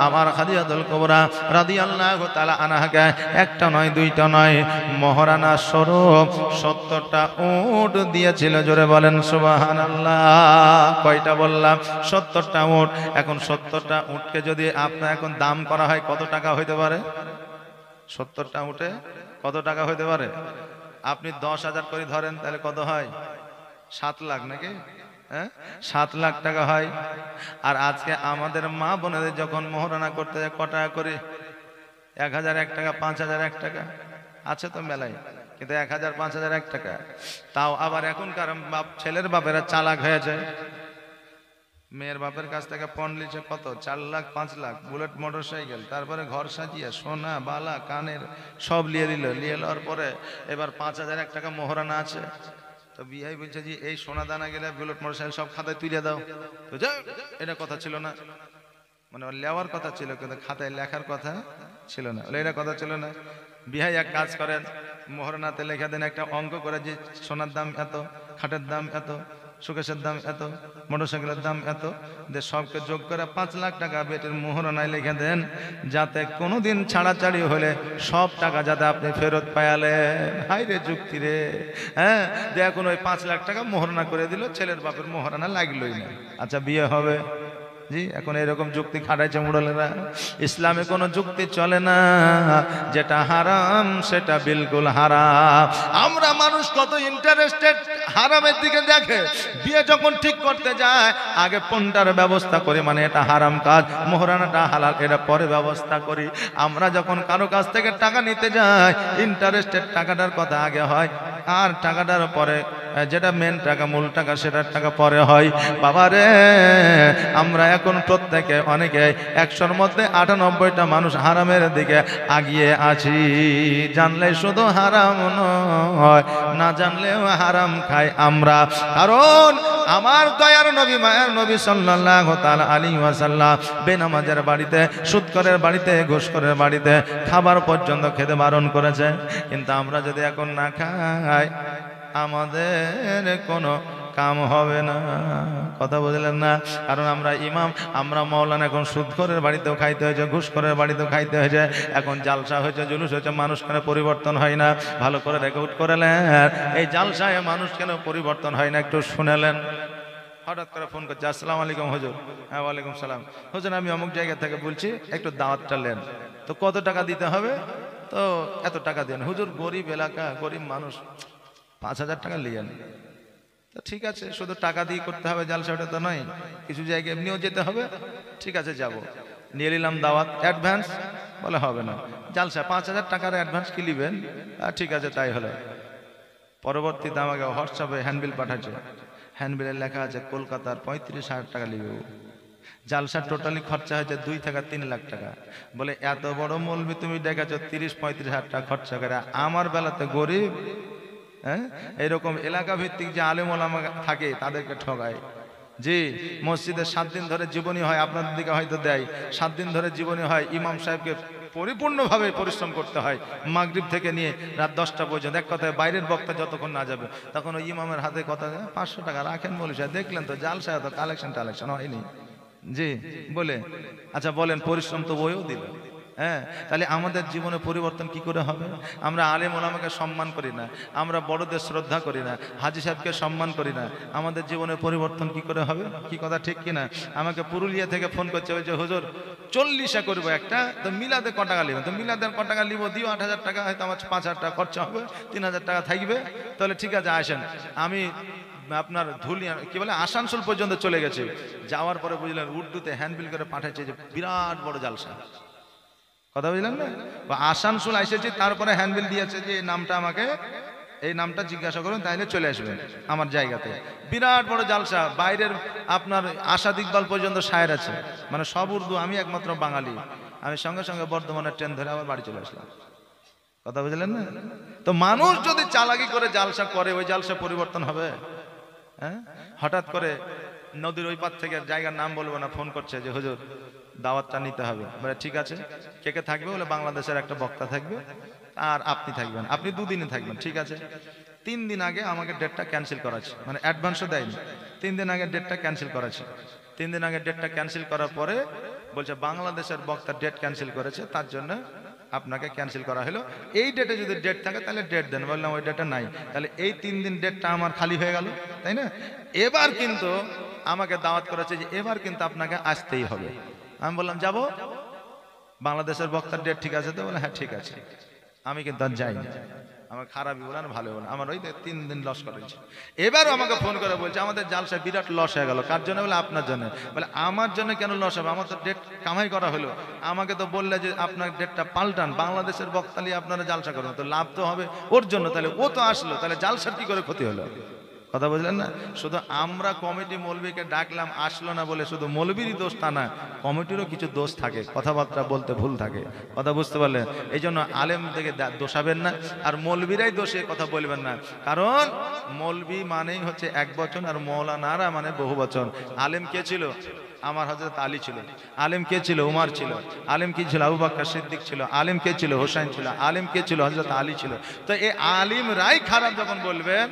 আমার খাদিজাতুল কুবরা রাদিয়াল্লাহু তাআলা আনহাকে 1টা নয় 2টা নয় মহারানা স্বরূপ 70টা উট দিয়েছিল। জোরে বলেন সুবহানাল্লাহ। কয়টা বললাম? 70টা উট। এখন 70টা উটকে যদি আপনার এখন দাম করা হয় কত টাকা হইতে পারে? 70টা উটে কত টাকা হইতে পারে? আপনি 10,000 করে ধরেন, তাহলে কত হয়? 7 লাখ নাকি? হ্যাঁ, 7 লাখ টাকা হয়। আর আজকে আমাদের মা বোনেদের যখন মোহরানা করতে যায় ক টাকা করে? 1,000 1 টাকা, 5,000 1 টাকা আছে তো মেলায়, কিন্তু 1,000 5,000 1 টাকা। তাও আবার এখনকার বাপ, ছেলের বাপেরা চালাক হয়েছে। মেয়ের বাপের কাছ থেকে পণ লিছে কত? 4 lakh 5 lakh, bullet motor cycle, তারপরে ঘর সাজিয়ে সোনা বালা কানের সব লিয়ে দিল। লিয়ে লওয়ার পরে এবার 5,000 1 টাকা মোহরানা আছে। তো বিআই বলছে যে এই সোনা দানা গেলে বুলেট মোটর সাইকেল সব খাতায় তুলে দাও। তো যাও, এটা কথা ছিল না, মানে লেওয়ার কথা ছিল, কিন্তু খাতায় লেখার কথা ছিল না। এটা কথা ছিল না। বিহাই এক কাজ করেন, মোহরানাতে লেখা দেন একটা অঙ্ক করে, যে সোনার দাম এত, খাটের দাম এত, সুকেশের দাম এত, মোটরসাইকেলের দাম এত, যে সবকে যোগ করে 5 লাখ টাকা বেটির মোহরানায় লিখে দেন, যাতে কোনোদিন ছাড়াছাড়ি হলে সব টাকা যাতে আপনি ফেরত পায়ালে। হাই রে যুক্তি রে। হ্যাঁ, যে এখন ওই 5 লাখ টাকা মোহরানা করে দিল, ছেলের বাপের মোহরানা লাগলোই না। আচ্ছা, বিয়ে হবে? জি, এখন এরকম যুক্তি খাটাইছে মুড়লেরা। ইসলামে কোনো যুক্তি চলে না, যেটা হারাম সেটা বিলকুল হারাম। আমরা মানুষ কত ইন্টারেস্টেড হারামের দিকে দেখে, বিয়ে যখন ঠিক করতে যায় আগে পণটার ব্যবস্থা করি, মানে এটা হারাম কাজ, মোহরানাটা হালাল, এটা পরে ব্যবস্থা করি। আমরা যখন কারো কাছ থেকে টাকা নিতে যাই, ইন্টারেস্টের টাকাটার কথা আগে হয়, আর টাকাটার পরে, যেটা মেন টাকা, মূল টাকা, সেটার টাকা পরে হয়। বাবারে, আমরা এখন প্রত্যেকে অনেকে 100-র মধ্যে 98টা মানুষ হারামের দিকে আগিয়ে আছি। জানলে শুধু হারাম নয়, না জানলেও হারাম খাই আমরা। কারণ আমার দয়ার নবী মায়ের নবী সাল্লাল্লাহু তাআলা আলাইহি ওয়াসাল্লাম বেনামাজের বাড়িতে, সুদখোরের বাড়িতে, ঘুষখোরের বাড়িতে খাবার পর্যন্ত খেতে বারণ করেছে। কিন্তু আমরা যদি এখন না খাই আমাদের কোনো কাম হবে না। কথা বুঝলেন না? কারণ আমরা ইমাম, আমরা মাওলানা, এখন সুদখোরের বাড়িতেও খাইতে হয়েছে, ঘুষখোরের বাড়িতেও খাইতে হয়েছে, এখন জালসা হয়েছে, জুলুস হয়েছে, মানুষ কেন পরিবর্তন হয় না? ভালো করে রেকর্ড করেলেন, এই জালসায় মানুষ কেন পরিবর্তন হয় না একটু শুনেলেন। হঠাৎ করে ফোন করছে, আসসালামু আলাইকুম হুজুর। হ্যাঁ ওয়ালাইকুম সালাম। হুজুর আমি অমুক জায়গা থেকে বলছি, একটু দাওয়াতটা নেন। তো কত টাকা দিতে হবে? তো এত টাকা দেন। হুজুর গরিব এলাকা, গরিব মানুষ, 5,000 টাকা লিয়েন। তো ঠিক আছে, শুধু টাকা দিয়ে করতে হবে জালসা, ওটা তো নয়, কিছু জায়গায় এমনিও যেতে হবে। ঠিক আছে যাব। নিয়ে নিলাম দাওয়াত, অ্যাডভান্স বলে হবে না, জালসা 5,000 টাকার অ্যাডভান্স কি নেবেন? ঠিক আছে তাই হলো। পরবর্তীতে আমাকে হোয়াটসঅ্যাপে হ্যান্ডবিল পাঠাচ্ছে, হ্যান্ডবিলে লেখা আছে কলকাতার 35,000 টাকা লিবে। জালসার টোটালি খরচা হয়েছে 2 থেকে 3 লাখ টাকা। বলে এত বড় মৌলবি তুমি দেখাচ্ছ 30-35,000 টাকা খরচা করে, আমার বেলাতে গরিব। হ্যাঁ, এরকম এলাকা ভিত্তিক যে আলেম ওলামা থাকে তাদেরকে ঠগায়। জি, মসজিদে 7 দিন ধরে জীবনী হয়, আপনাদের দিকে হয়তো দেয়, 7 দিন ধরে জীবনী হয়, ইমাম সাহেবকে পরিপূর্ণভাবে পরিশ্রম করতে হয়, মাগরিব থেকে নিয়ে রাত 10টা পর্যন্ত। এক কথায় বাইরের বক্তা যতক্ষণ না যাবে তখন ওই ইমামের হাতে কথা, 500 টাকা রাখেন মৌলভী সাহেব, দেখলেন তো জালসায় তো কালেকশন হয়নি। জি বলে, আচ্ছা বলেন, পরিশ্রম তো বইও দিল। হ্যাঁ, তাহলে আমাদের জীবনে পরিবর্তন কি করে হবে? আমরা আলেম ওলামাকে সম্মান করি না, আমরা বড়দের শ্রদ্ধা করি না, হাজী সাহেবকে সম্মান করি না, আমাদের জীবনে পরিবর্তন কি করে হবে? কি কথা ঠিক কিনা? আমাকে পুরুলিয়া থেকে ফোন করছে, ওই যে হুজুর 40 করবো একটা, তো মিলাদে ক টাকা লিব? তো মিলাদের ক টাকা লিব, দিও 8,000 টাকা, হয়তো আমার 5,000 টাকা খরচা হবে, 3,000 টাকা থাকবে। তাহলে ঠিক আছে আসেন। আমি আপনার ধুলিয়া কি বলে আসানসোল পর্যন্ত চলে গেছে। যাওয়ার পরে বুঝলেন উর্দুতে হ্যান্ডবিল করে পাঠাচ্ছে যে বিরাট বড় জালসা। কথা বুঝলেন না? আসানসোল এসেছি, তারপরে হ্যান্ডবিল দিয়েছে যে এই নামটা, আমাকে এই নামটা জিজ্ঞাসা করুন, তাইলে চলে আসবেন আমার জায়গাতে। বিরাট বড় জালসা, বাইরের আপনার আশাদ ইকবাল পর্যন্ত শায়ের আছে, মানে সব উর্দু, আমি একমাত্র বাঙালি। আমি সঙ্গে সঙ্গে বর্ধমানের ট্রেন ধরে আবার বাড়ি চলে আসলাম। কথা বুঝলেন না? তো মানুষ যদি চালাকি করে জালসা করে, ওই জালসা পরিবর্তন হবে? হ্যাঁ, হঠাৎ করে নদীর ওই পার থেকে, জায়গার নাম বলবো না, ফোন করছে যে হুজুর দাওয়াতটা নিতে হবে। বলে ঠিক আছে, কে কে থাকবে? বলে বাংলাদেশের একটা বক্তা থাকবে আর আপনি থাকবেন, আপনি 2 দিনে থাকবেন। ঠিক আছে। 3 দিন আগে আমাকে ডেটটা ক্যান্সেল করাচ্ছে, মানে অ্যাডভান্সও দেয়নি, 3 দিন আগে ডেটটা ক্যান্সেল করাচ্ছে। 3 দিন আগে ডেটটা ক্যান্সেল করার পরে বলছে বাংলাদেশের বক্তা ডেট ক্যান্সেল করেছে, তার জন্য আপনাকে ক্যান্সেল করা হলো। এই ডেটে যদি ডেট থাকে তাহলে ডেট দেন। বললাম ওই ডেটটা নাই, তাহলে এই 3 দিন ডেটটা আমার খালি হয়ে গেল, তাই না? এবার কিন্তু আমাকে দাওয়াত করেছে যে এবার কিন্তু আপনাকে আসতেই হবে। আমি বললাম যাব। বাংলাদেশের বক্তার ডেট ঠিক আছে তো? বলে হ্যাঁ ঠিক আছে। আমি কিন্তু আর যাইনি, আমার খারাপই বলেন ভালো বলেন, আমার ওই 3 দিন লস করেছে। এবারও আমাকে ফোন করে বলছে আমাদের জালসা বিরাট লস হয়ে গেল। কার জন্য? বলে আপনার জন্য। বলে আমার জন্য কেন লস হবে? আমার তো ডেট কামাই করা হলো, আমাকে তো বললে যে আপনার ডেটটা পাল্টান, বাংলাদেশের বক্তালি আপনারা জালসা করবেন, তো লাভ তো হবে ওর জন্য। তাহলে ও তো আসলো, তাহলে জালসার কি করে ক্ষতি হলো? কথা বুঝলেন না? শুধু আমরা কমিটি মৌলবীকে ডাকলাম, আসলো না বলে শুধু মৌলবীরই দোষ তা না, কমিটিরও কিছু দোষ থাকে, কথাবার্তা বলতে ভুল থাকে। কথা বুঝতে পারলেন? এই জন্য আলেম থেকে দোষাবেন না, আর মৌলবীরাই দোষে কথা বলবেন না। কারণ মৌলবী মানেই হচ্ছে এক বচন, আর মৌলানারা মানে বহু বচন। আলেম কে ছিল? আমার হযরত আলী ছিল। আলেম কে ছিল? উমর ছিল। আলেম কি ছিল? আবু বকর সিদ্দিক ছিল। আলেম কে ছিল? হোসেন ছিল। আলেম কে ছিল? হযরত আলী ছিল। তো এই আলিমরাই খারাপ যখন বলবেন,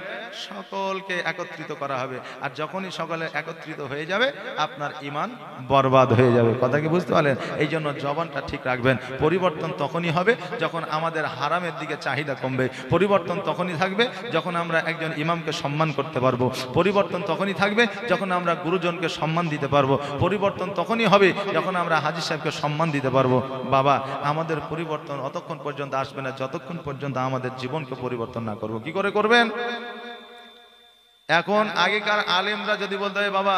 সকলকে একত্রিত করা হবে, আর যখনই সকলে একত্রিত হয়ে যাবে আপনার ঈমান বরবাদ হয়ে যাবে। কথা কি বুঝতে পারলেন? এই জন্য জবানটা ঠিক রাখবেন। পরিবর্তন তখনই হবে যখন আমাদের হারামের দিকে চাহিদা কমবে। পরিবর্তন তখনই থাকবে যখন আমরা একজন ইমামকে সম্মান করতে পারবো। পরিবর্তন তখনই থাকবে যখন আমরা গুরুজনকে সম্মান দিতে পারবো। পরিবর্তন তখনই হবে যখন আমরা হাজী সাহেবকে সম্মান দিতে পারবো। বাবা, আমাদের পরিবর্তন অতক্ষণ পর্যন্ত আসবে না যতক্ষণ পর্যন্ত আমাদের জীবনকে পরিবর্তন না করব। কি করে করবেন? এখন আগেকার আলেমরা যদি বলতে হয় বাবা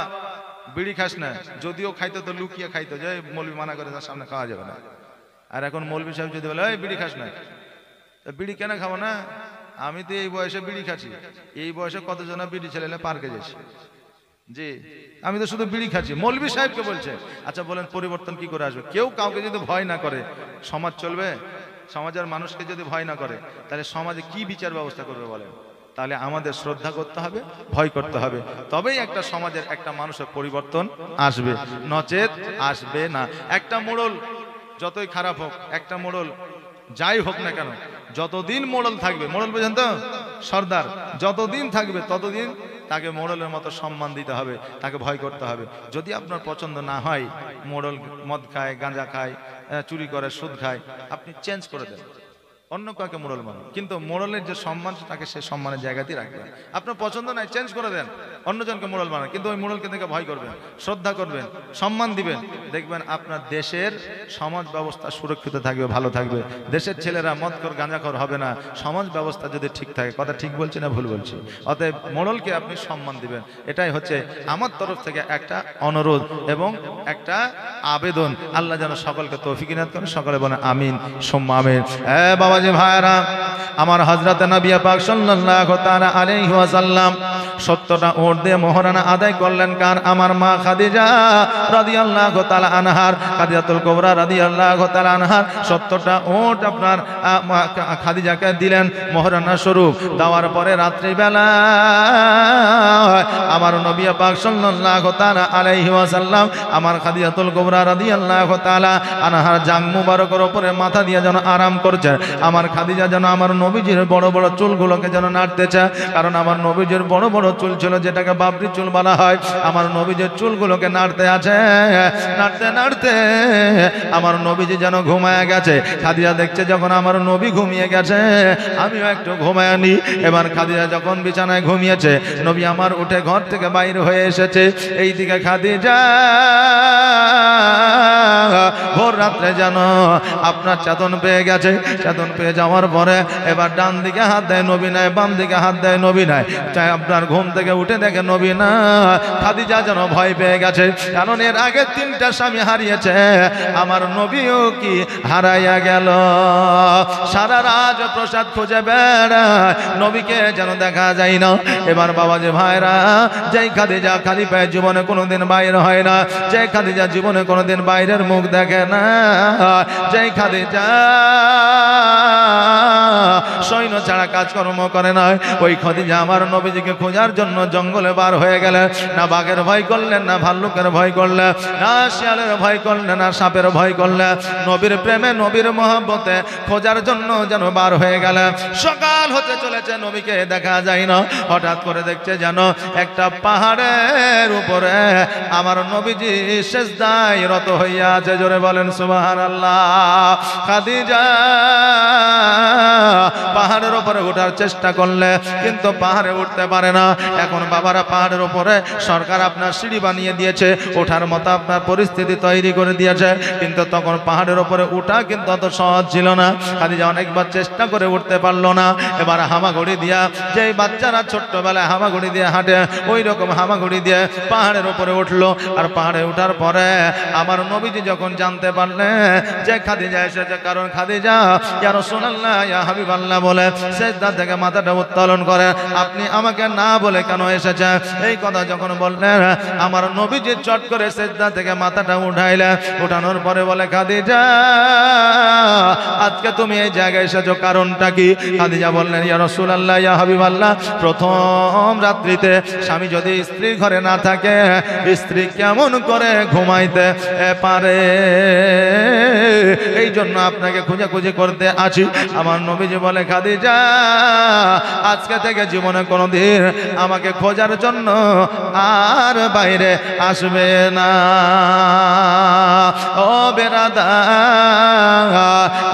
বিড়ি খাস না, যদিও খাইতো তো লুকিয়ে খাইতো, যে মৌলবী মানা করে তার সামনে খাওয়া যাবে না। আর এখন মৌলবী সাহেব যদি বলে এই বিড়ি খাস না, বিড়ি কেন খাবো না? আমি তো এই বয়সে বিড়ি খাচ্ছি, এই বয়সে কতজন বিড়ি ছেলে পার্কে যাচ্ছি, জি আমি তো শুধু বিড়ি খাচ্ছি। মৌলবী সাহেবকে বলছে। আচ্ছা বলেন পরিবর্তন কি করে আসবে? কেউ কাউকে যদি ভয় না করে সমাজ চলবে? সমাজের মানুষকে যদি ভয় না করে তাহলে সমাজে কি বিচার ব্যবস্থা করবে বলেন? তাহলে আমাদের শ্রদ্ধা করতে হবে, ভয় করতে হবে, তবেই একটা সমাজের একটা মানুষের পরিবর্তন আসবে, নচেত আসবে না। একটা মোড়ল যতই খারাপ হোক, একটা মোড়ল যাই হোক না কেন, যতদিন মোড়ল থাকবে, মোড়ল বুঝেন তো, সর্দার, যতদিন থাকবে ততদিন তাকে মোড়লের মতো সম্মান দিতে হবে, তাকে ভয় করতে হবে। যদি আপনার পছন্দ না হয়, মোড়ল মদ খায়, গাঁজা খায়, চুরি করে, সুদ খায়, আপনি চেঞ্জ করে দেন, অন্য কাউকে মোড়ল মানুন, কিন্তু মোড়লের যে সম্মান তাকে সে সম্মানের জায়গাতেই রাখবেন। আপনার পছন্দ নাই, চেঞ্জ করে দেন, অন্যজনকে মোড়ল বানান, কিন্তু ওই মোড়লকে দেখে ভয় করবেন, শ্রদ্ধা করবেন, সম্মান দিবেন, দেখবেন আপনার দেশের সমাজ ব্যবস্থা সুরক্ষিত থাকবে, ভালো থাকবে। দেশের ছেলেরা মদখোর, গাঁজাখোর হবে না, সমাজ ব্যবস্থা যদি ঠিক থাকে। কথা ঠিক বলছি না ভুল বলছি? অতএব মোড়লকে আপনি সম্মান দিবেন, এটাই হচ্ছে আমার তরফ থেকে একটা অনুরোধ এবং একটা আবেদন। আল্লাহ যেন সকলকে তৌফিক ইনায়াত করেন, সকলে বলেন আমিন সুম্মা আমিন। বাবা ভাইরা আমার, হযরত নবী পাক সাল্লাল্লাহু তাআলা আলাইহি ওয়াসাল্লাম 70টা উট দিয়ে মোহরানা আদায় করলেন। কার? আমার মা খাদিজা রাদিয়াল্লাহু তাআলা আনহার, খাদিজাতুল কুবরা রাদিয়াল্লাহু তাআলা আনহার 70টা উট আপনার খাদিজাকে দিলেন মোহরানা স্বরূপ। দেওয়ার পরে রাত্রিবেলা আমার নবী পাক সাল্লাল্লাহু তাআলা আলাইহি ওয়াসাল্লাম আমার খাদিজাতুল কুবরা রাদিয়াল্লাহু তাআলা আনহার জাং মুবারকের উপরে মাথা দিয়ে যেন আরাম করছে। আমার খাদিজা যেন আমার নবীজির বড় বড় চুলগুলোকে যেন নাড়তে চায়, কারণ আমার নবীজির বড় বড় চুল ছিল, যেটাকে বাবরি চুল বলা হয়। আমার নবীজির চুলগুলোকে নাড়তে আছে, নাড়তে নাড়তে আমার নবীজি যেন ঘুমায় গেছে। খাদিজা দেখছে যখন আমার নবী ঘুমিয়ে গেছে, আমিও একটু ঘুমায় নি। এবার খাদিজা যখন বিছানায় ঘুমিয়েছে, নবী আমার উঠে ঘর থেকে বাইরে হয়ে এসেছে। এইদিকে খাদিজা ভোর রাত্রে যেন আপনার চেতন পেয়ে গেছে। চেতন পেয়ে যাওয়ার পরে এবার ডান দিকে হাত দেয়, নবী নাই, বাম দিকে হাত দেয়, নবী নাই। চাই আপনার ঘুম থেকে উঠে দেখে নবী না। খাদিজা যেন ভয় পেয়ে গেছে, কারণ এর আগে 3টা স্বামী হারিয়েছে, আমার নবীও কি হারাইয়া গেল। সারা রাজপ্রাসাদ খুঁজে বেড়ায়, নবীকে যেন দেখা যায় না। এবার বাবাজি ভাইরা, যেই খাদিজা খালি পায়ে জীবনে কোনোদিন বাইরে হয় না, যেই খাদিজা জীবনে কোনোদিন বাইরের মুখ দেখে না, যেই খাদিজা সৈন্য ছাড়া কাজকর্ম করে না, ওই খাদিজা আমার নবীজিকে খোঁজার জন্য জঙ্গলে বার হয়ে গেলেন। না বাঘের ভয় করলেন, না ভাল্লুকের ভয় করলেন, না শিয়ালের ভয় করলেন, না সাপের ভয় করলেন। নবীর প্রেমে, নবীর মহব্বতে খোঁজার জন্য যেন বার হয়ে গেলেন। সকাল হতে চলেছে, নবীকে দেখা যায় না। হঠাৎ করে দেখছে যেন একটা পাহাড়ের উপরে আমার নবীজি সেজদায় রত হইয়া আছে। জোরে বলেন সুবহানাল্লাহ। খাদিজা পাহাড়ের উপরে ওঠার চেষ্টা করলে কিন্তু পাহাড়ে উঠতে পারে না। এখন বাবারা, পাহাড়ের উপরে সরকার আপনার সিঁড়ি বানিয়ে দিয়েছে, ওঠার মতো আপনার পরিস্থিতি তৈরি করে দিয়েছে, কিন্তু তখন পাহাড়ের উপরে উঠা কিন্তু অত সহজ ছিল না। খাদিজা অনেকবার চেষ্টা করে উঠতে পারলো না। এবার হামাগুড়ি দিয়া, যেই বাচ্চারা ছোট্টবেলায় হামাগুড়ি দিয়ে হাঁটে, ওই রকম হামাগুড়ি দিয়ে পাহাড়ের উপরে উঠলো। আর পাহাড়ে ওঠার পরে আমার নবীজি যখন জানতে পারলেন যে খাদিজা এসেছে, কারণ খাদিজা ইয়া রাসূলুল্লাহ, ইয়া হাবিবাল্লাহ বলে সেজদা থেকে মাথাটা উত্তোলন করে, আপনি আমাকে না বলে কেন এসেছে? এই কথা যখন বললেন, আমার নবীজি চট করে সেজদা থেকে মাথাটা উঠাইলেন। উঠানোর পরে বলে, খাদিজা আজকে তুমি এই জায়গায় এসেছো, কারণটা কি? খাদিজা বললেন, ইয়া রাসূলুল্লাহ, ইয়া হাবিবাল্লাহ, প্রথম রাত্রিতে স্বামী যদি স্ত্রীর ঘরে না থাকে, স্ত্রী কেমন করে ঘুমাইতে পারে? এই জন্য আপনাকে খোঁজাখুঁজি করতে আছি। আমার নবীজি বলে, খাদিজা আজকে থেকে জীবনে কোনোদিন আমাকে খোঁজার জন্য আর বাইরে আসবে না। ও বেরাদার,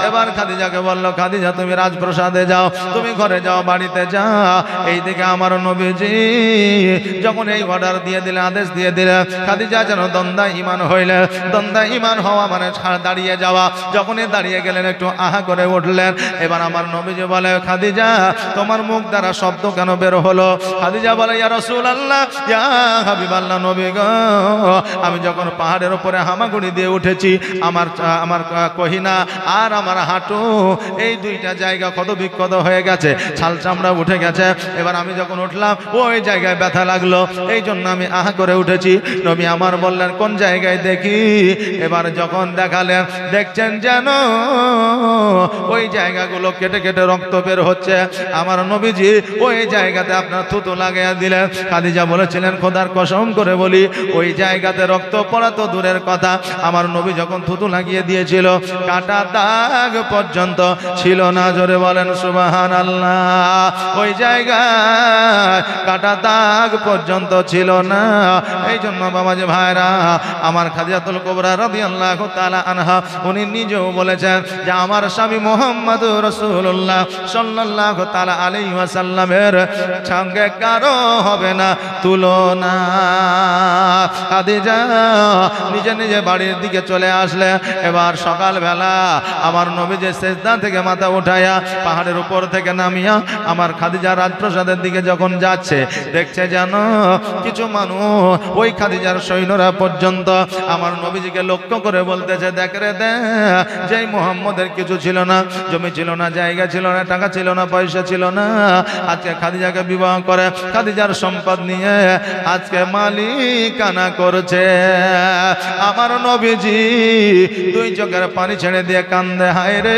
এবার খাদিজাকে বলল, খাদিজা তুমি রাজপ্রাসাদে যাও, তুমি ঘরে যাও, বাড়িতে যাও। এইদিকে আমার নবীজি যখন এই অর্ডার দিয়ে দিলে, আদেশ দিয়ে দিলে, খাদিজা যেন দ্বন্দ্বা ইমান হইলে। দ্বন্দ্বা ইমান হওয়া মানে দাঁড়িয়ে যাওয়া। যখনই দাঁড়িয়ে গেলেন, একটু আহা করে উঠলেন। এবার আমার নবীজি বলে, খাদিজা তোমার মুখ দ্বারা শব্দ কেন বের হলো? খাদিজা বলে, ইয়া রাসূলুল্লাহ, ইয়া হাবিবাল্লাহ, নবী গো, আমি যখন পাহাড়ের উপরে হামাগুড়ি দিয়ে উঠেছি, আমার কহিনা আর আমার হাঁটু, এই 2টা জায়গা ক্ষত বিক্ষত হয়ে গেছে, ছাল চামড়া উঠে গেছে। এবার আমি যখন উঠলাম, ওই জায়গায় ব্যথা লাগলো, এই জন্য আমি আহা করে উঠেছি। নবী আমার বললেন, কোন জায়গায় দেখি? এবার যখন দেখালেন, দেখছেন যেন ওই জায়গাগুলো কেটে কেটে রক্ত বের হচ্ছে আমার নবীজি ওই জায়গাতে আপনার থুতু লাগাইয়া দিলেন। খাদিজা বলেছিলেন খোদার কসম করে বলি ওই জায়গাতে রক্ত পড়া তো দূরের কথা, আমার নবী যখন থুতু লাগিয়ে দিয়েছিল কাটা দাগ পর্যন্ত ছিল না। জোরে বলেন সুবহানাল্লাহ। ওই জায়গায় কাটা দাগ পর্যন্ত ছিল না। এই জন্য বাবাজি ভাইরা আমার খাদিজাতুল কুবরা রাদিয়াল্লাহু তাআলা আনহা উনি নিজেও বলেছেন যে আমার স্বামী মুহাম্মদুর রাসূলুল্লাহ সাল্লাল্লাহু তাআলা আলাইহি ওয়াসাল্লামের সঙ্গে কারো হবে না তুলনা। খাদিজা নিজে নিজে বাড়ির দিকে চলে আসলে। এবার সকালবেলা আমার নবী যে সেজদা থেকে মাথা উঠায়া পাহাড়ের উপর থেকে নামিয়া আমার খাদিজা রাজপ্রাসাদের দিকে যখন যাচ্ছে দেখছে যেন কিছু মানুষ ওই খাদিজার সৈন্যরা পর্যন্ত আমার নবীজিকে লক্ষ্য করে বলতেছে দেখ রে দে, যেই মুহাম্মদের কিছু ছিল না, জমি ছিল না, জায়গা ছিল না, টাকা ছিল না, পয়সা ছিল না, আজকে খাদিজাকে বিবাহ করে খাদিজার সম্পদ নিয়ে আজকে মালিকানা করছে। আমার নবীজি দুই চোখের পানি ছেড়ে দিয়ে কান্দে, হায় রে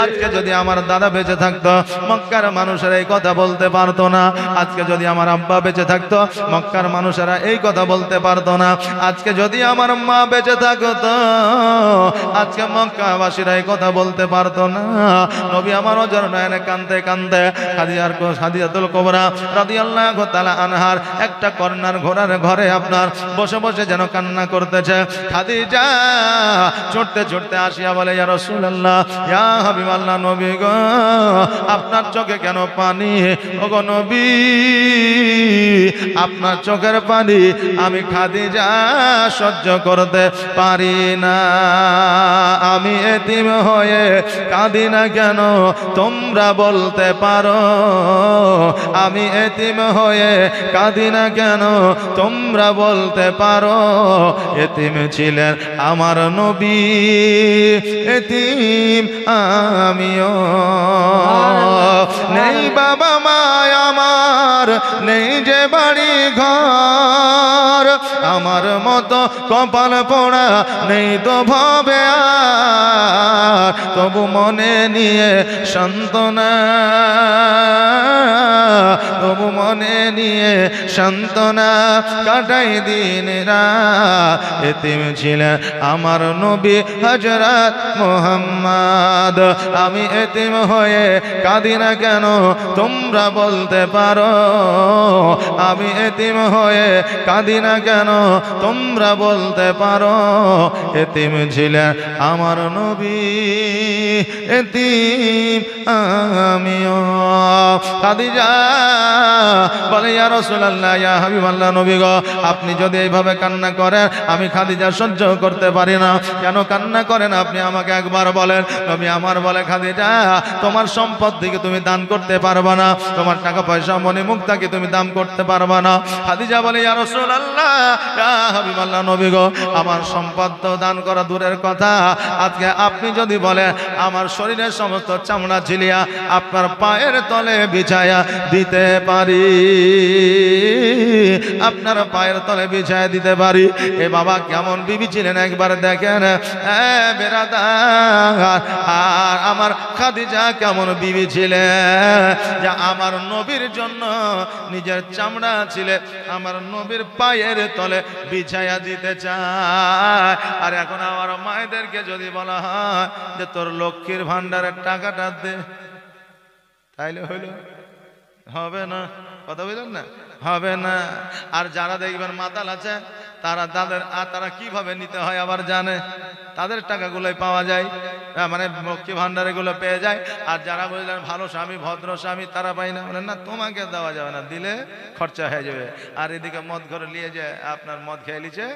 আজকে যদি আমার দাদা বেঁচে থাকতো মক্কার মানুষেরা এই কথা বলতে পারতো না। আজকে যদি আমার আব্বা বেঁচে থাকতো মক্কার মানুষেরা এই কথা বলতে পারতো না। আজকে যদি আমার মা বেঁচে থাকতো আজকে মক্কাবাসীরা এই কথা বলতে পারতো না। নবী আমার ওজর নয়নে কান্দতে কান্দতে খাদিজাতুল কুবরা রাদিয়াল্লাহু তাআলা আনহার একটা কর্নার ঘোড়ার ঘরে আপনার বসে বসে যেন কান্না করতেছে। খাদিজা ছুটতে ছুটতে আসিয়া বলে ইয়া রাসূলুল্লাহ, ইয়া হাবিবাল্লাহ, নবী গো আপনার চোখে কেন পানি? ওগো নবী আপনার চোখের পানি আমি খাদিজা সহ্য করতে পারি না। আমি এতিম হয়ে কাঁদি না কেন তোমরা বলতে পারো? আমি এতিম হয়ে কাঁদি না কেন তোমরা বলতে পারো? এতিম ছিলেন আমার নবী, এতিম আমিও। নেই বাবা মা আমার, নেই যে বাড়ি ঘর, আমার মতো কপাল পোড়া নেই তো ভবে আর, তবু মনে নিয়ে সান্ত্বনা, তবু মনে নিয়ে সান্ত্বনা কাটাই দিন রাত। এতিম ছিলেন আমার নবী হযরত মুহাম্মদ। আমি এতিম হয়ে কাঁদি না কেন তোমরা বলতে পারো? আমি এতিম হয়ে কাঁদি না কেন তোমরা বলতে পারো? এতিম ছিলেন আমার নবী, এতিম আমিও। খাদিজা বলে ইয়া রাসূলুল্লাহ, ইয়া হাবিবাল্লাহ, নবী গো আপনি যদি এইভাবে কান্না করেন আমি খাদিজা সহ্য করতে পারি না। কেন কান্না করেন আপনি আমাকে একবার বলেন। নবী আমার বলে খাদিজা তোমার সম্পদ থেকে তুমি দান করতে পারবে না, তোমার টাকা পয়সা মনে মুক্তাকে তুমি দান করতে পারবে না। খাদিজা বলে ইয়া রাসূলুল্লাহ, ইয়া হাবিবাল্লাহ, নবী গো আমার সম্পদ তো দান করা দূরের কথা, আজকে আপনি যদি বলেন আমার শরীরের সমস্ত চামড়া ছিলিয়া আপনার পায়ের তলে বিছায়া দিতে পারি, আপনার পায়ের তলে বিছায়া দিতে পারি। এ বাবা কেমন বিবি ছিলেন একবার দেখেন বেরাদার। আর আমার খাদিজা কেমন বিবি ছিলেন যে আমার নবীর জন্য নিজের চামড়া ছিলে আমার নবীর পায়ের তলে বিছায়া দিতে চায়। আর এখন আমার মায়েদেরকে যদি বলা হয় যে তোর লক্ষ্মীর ভান্ডারের টাকাটা দে, তাইলে হইল? হবে না। কথা বললেন না? হবে না। আর যারা দেখবেন মাতাল আছে তারা কিভাবে নিতে হয় আবার জানে, তাদের টাকাগুলোই পাওয়া যায়, মানে লক্ষ্মী ভান্ডার এগুলো পেয়ে যায়। আর যারা বললেন ভালো স্বামী ভদ্র স্বামী তারা পায় না, বলেন না তোমাকে দেওয়া যাবে না, দিলে খরচা হয়ে যাবে। আর এদিকে মদ ঘরে নিয়ে যায় আপনার মদ খেয়ে নিচ্ছে,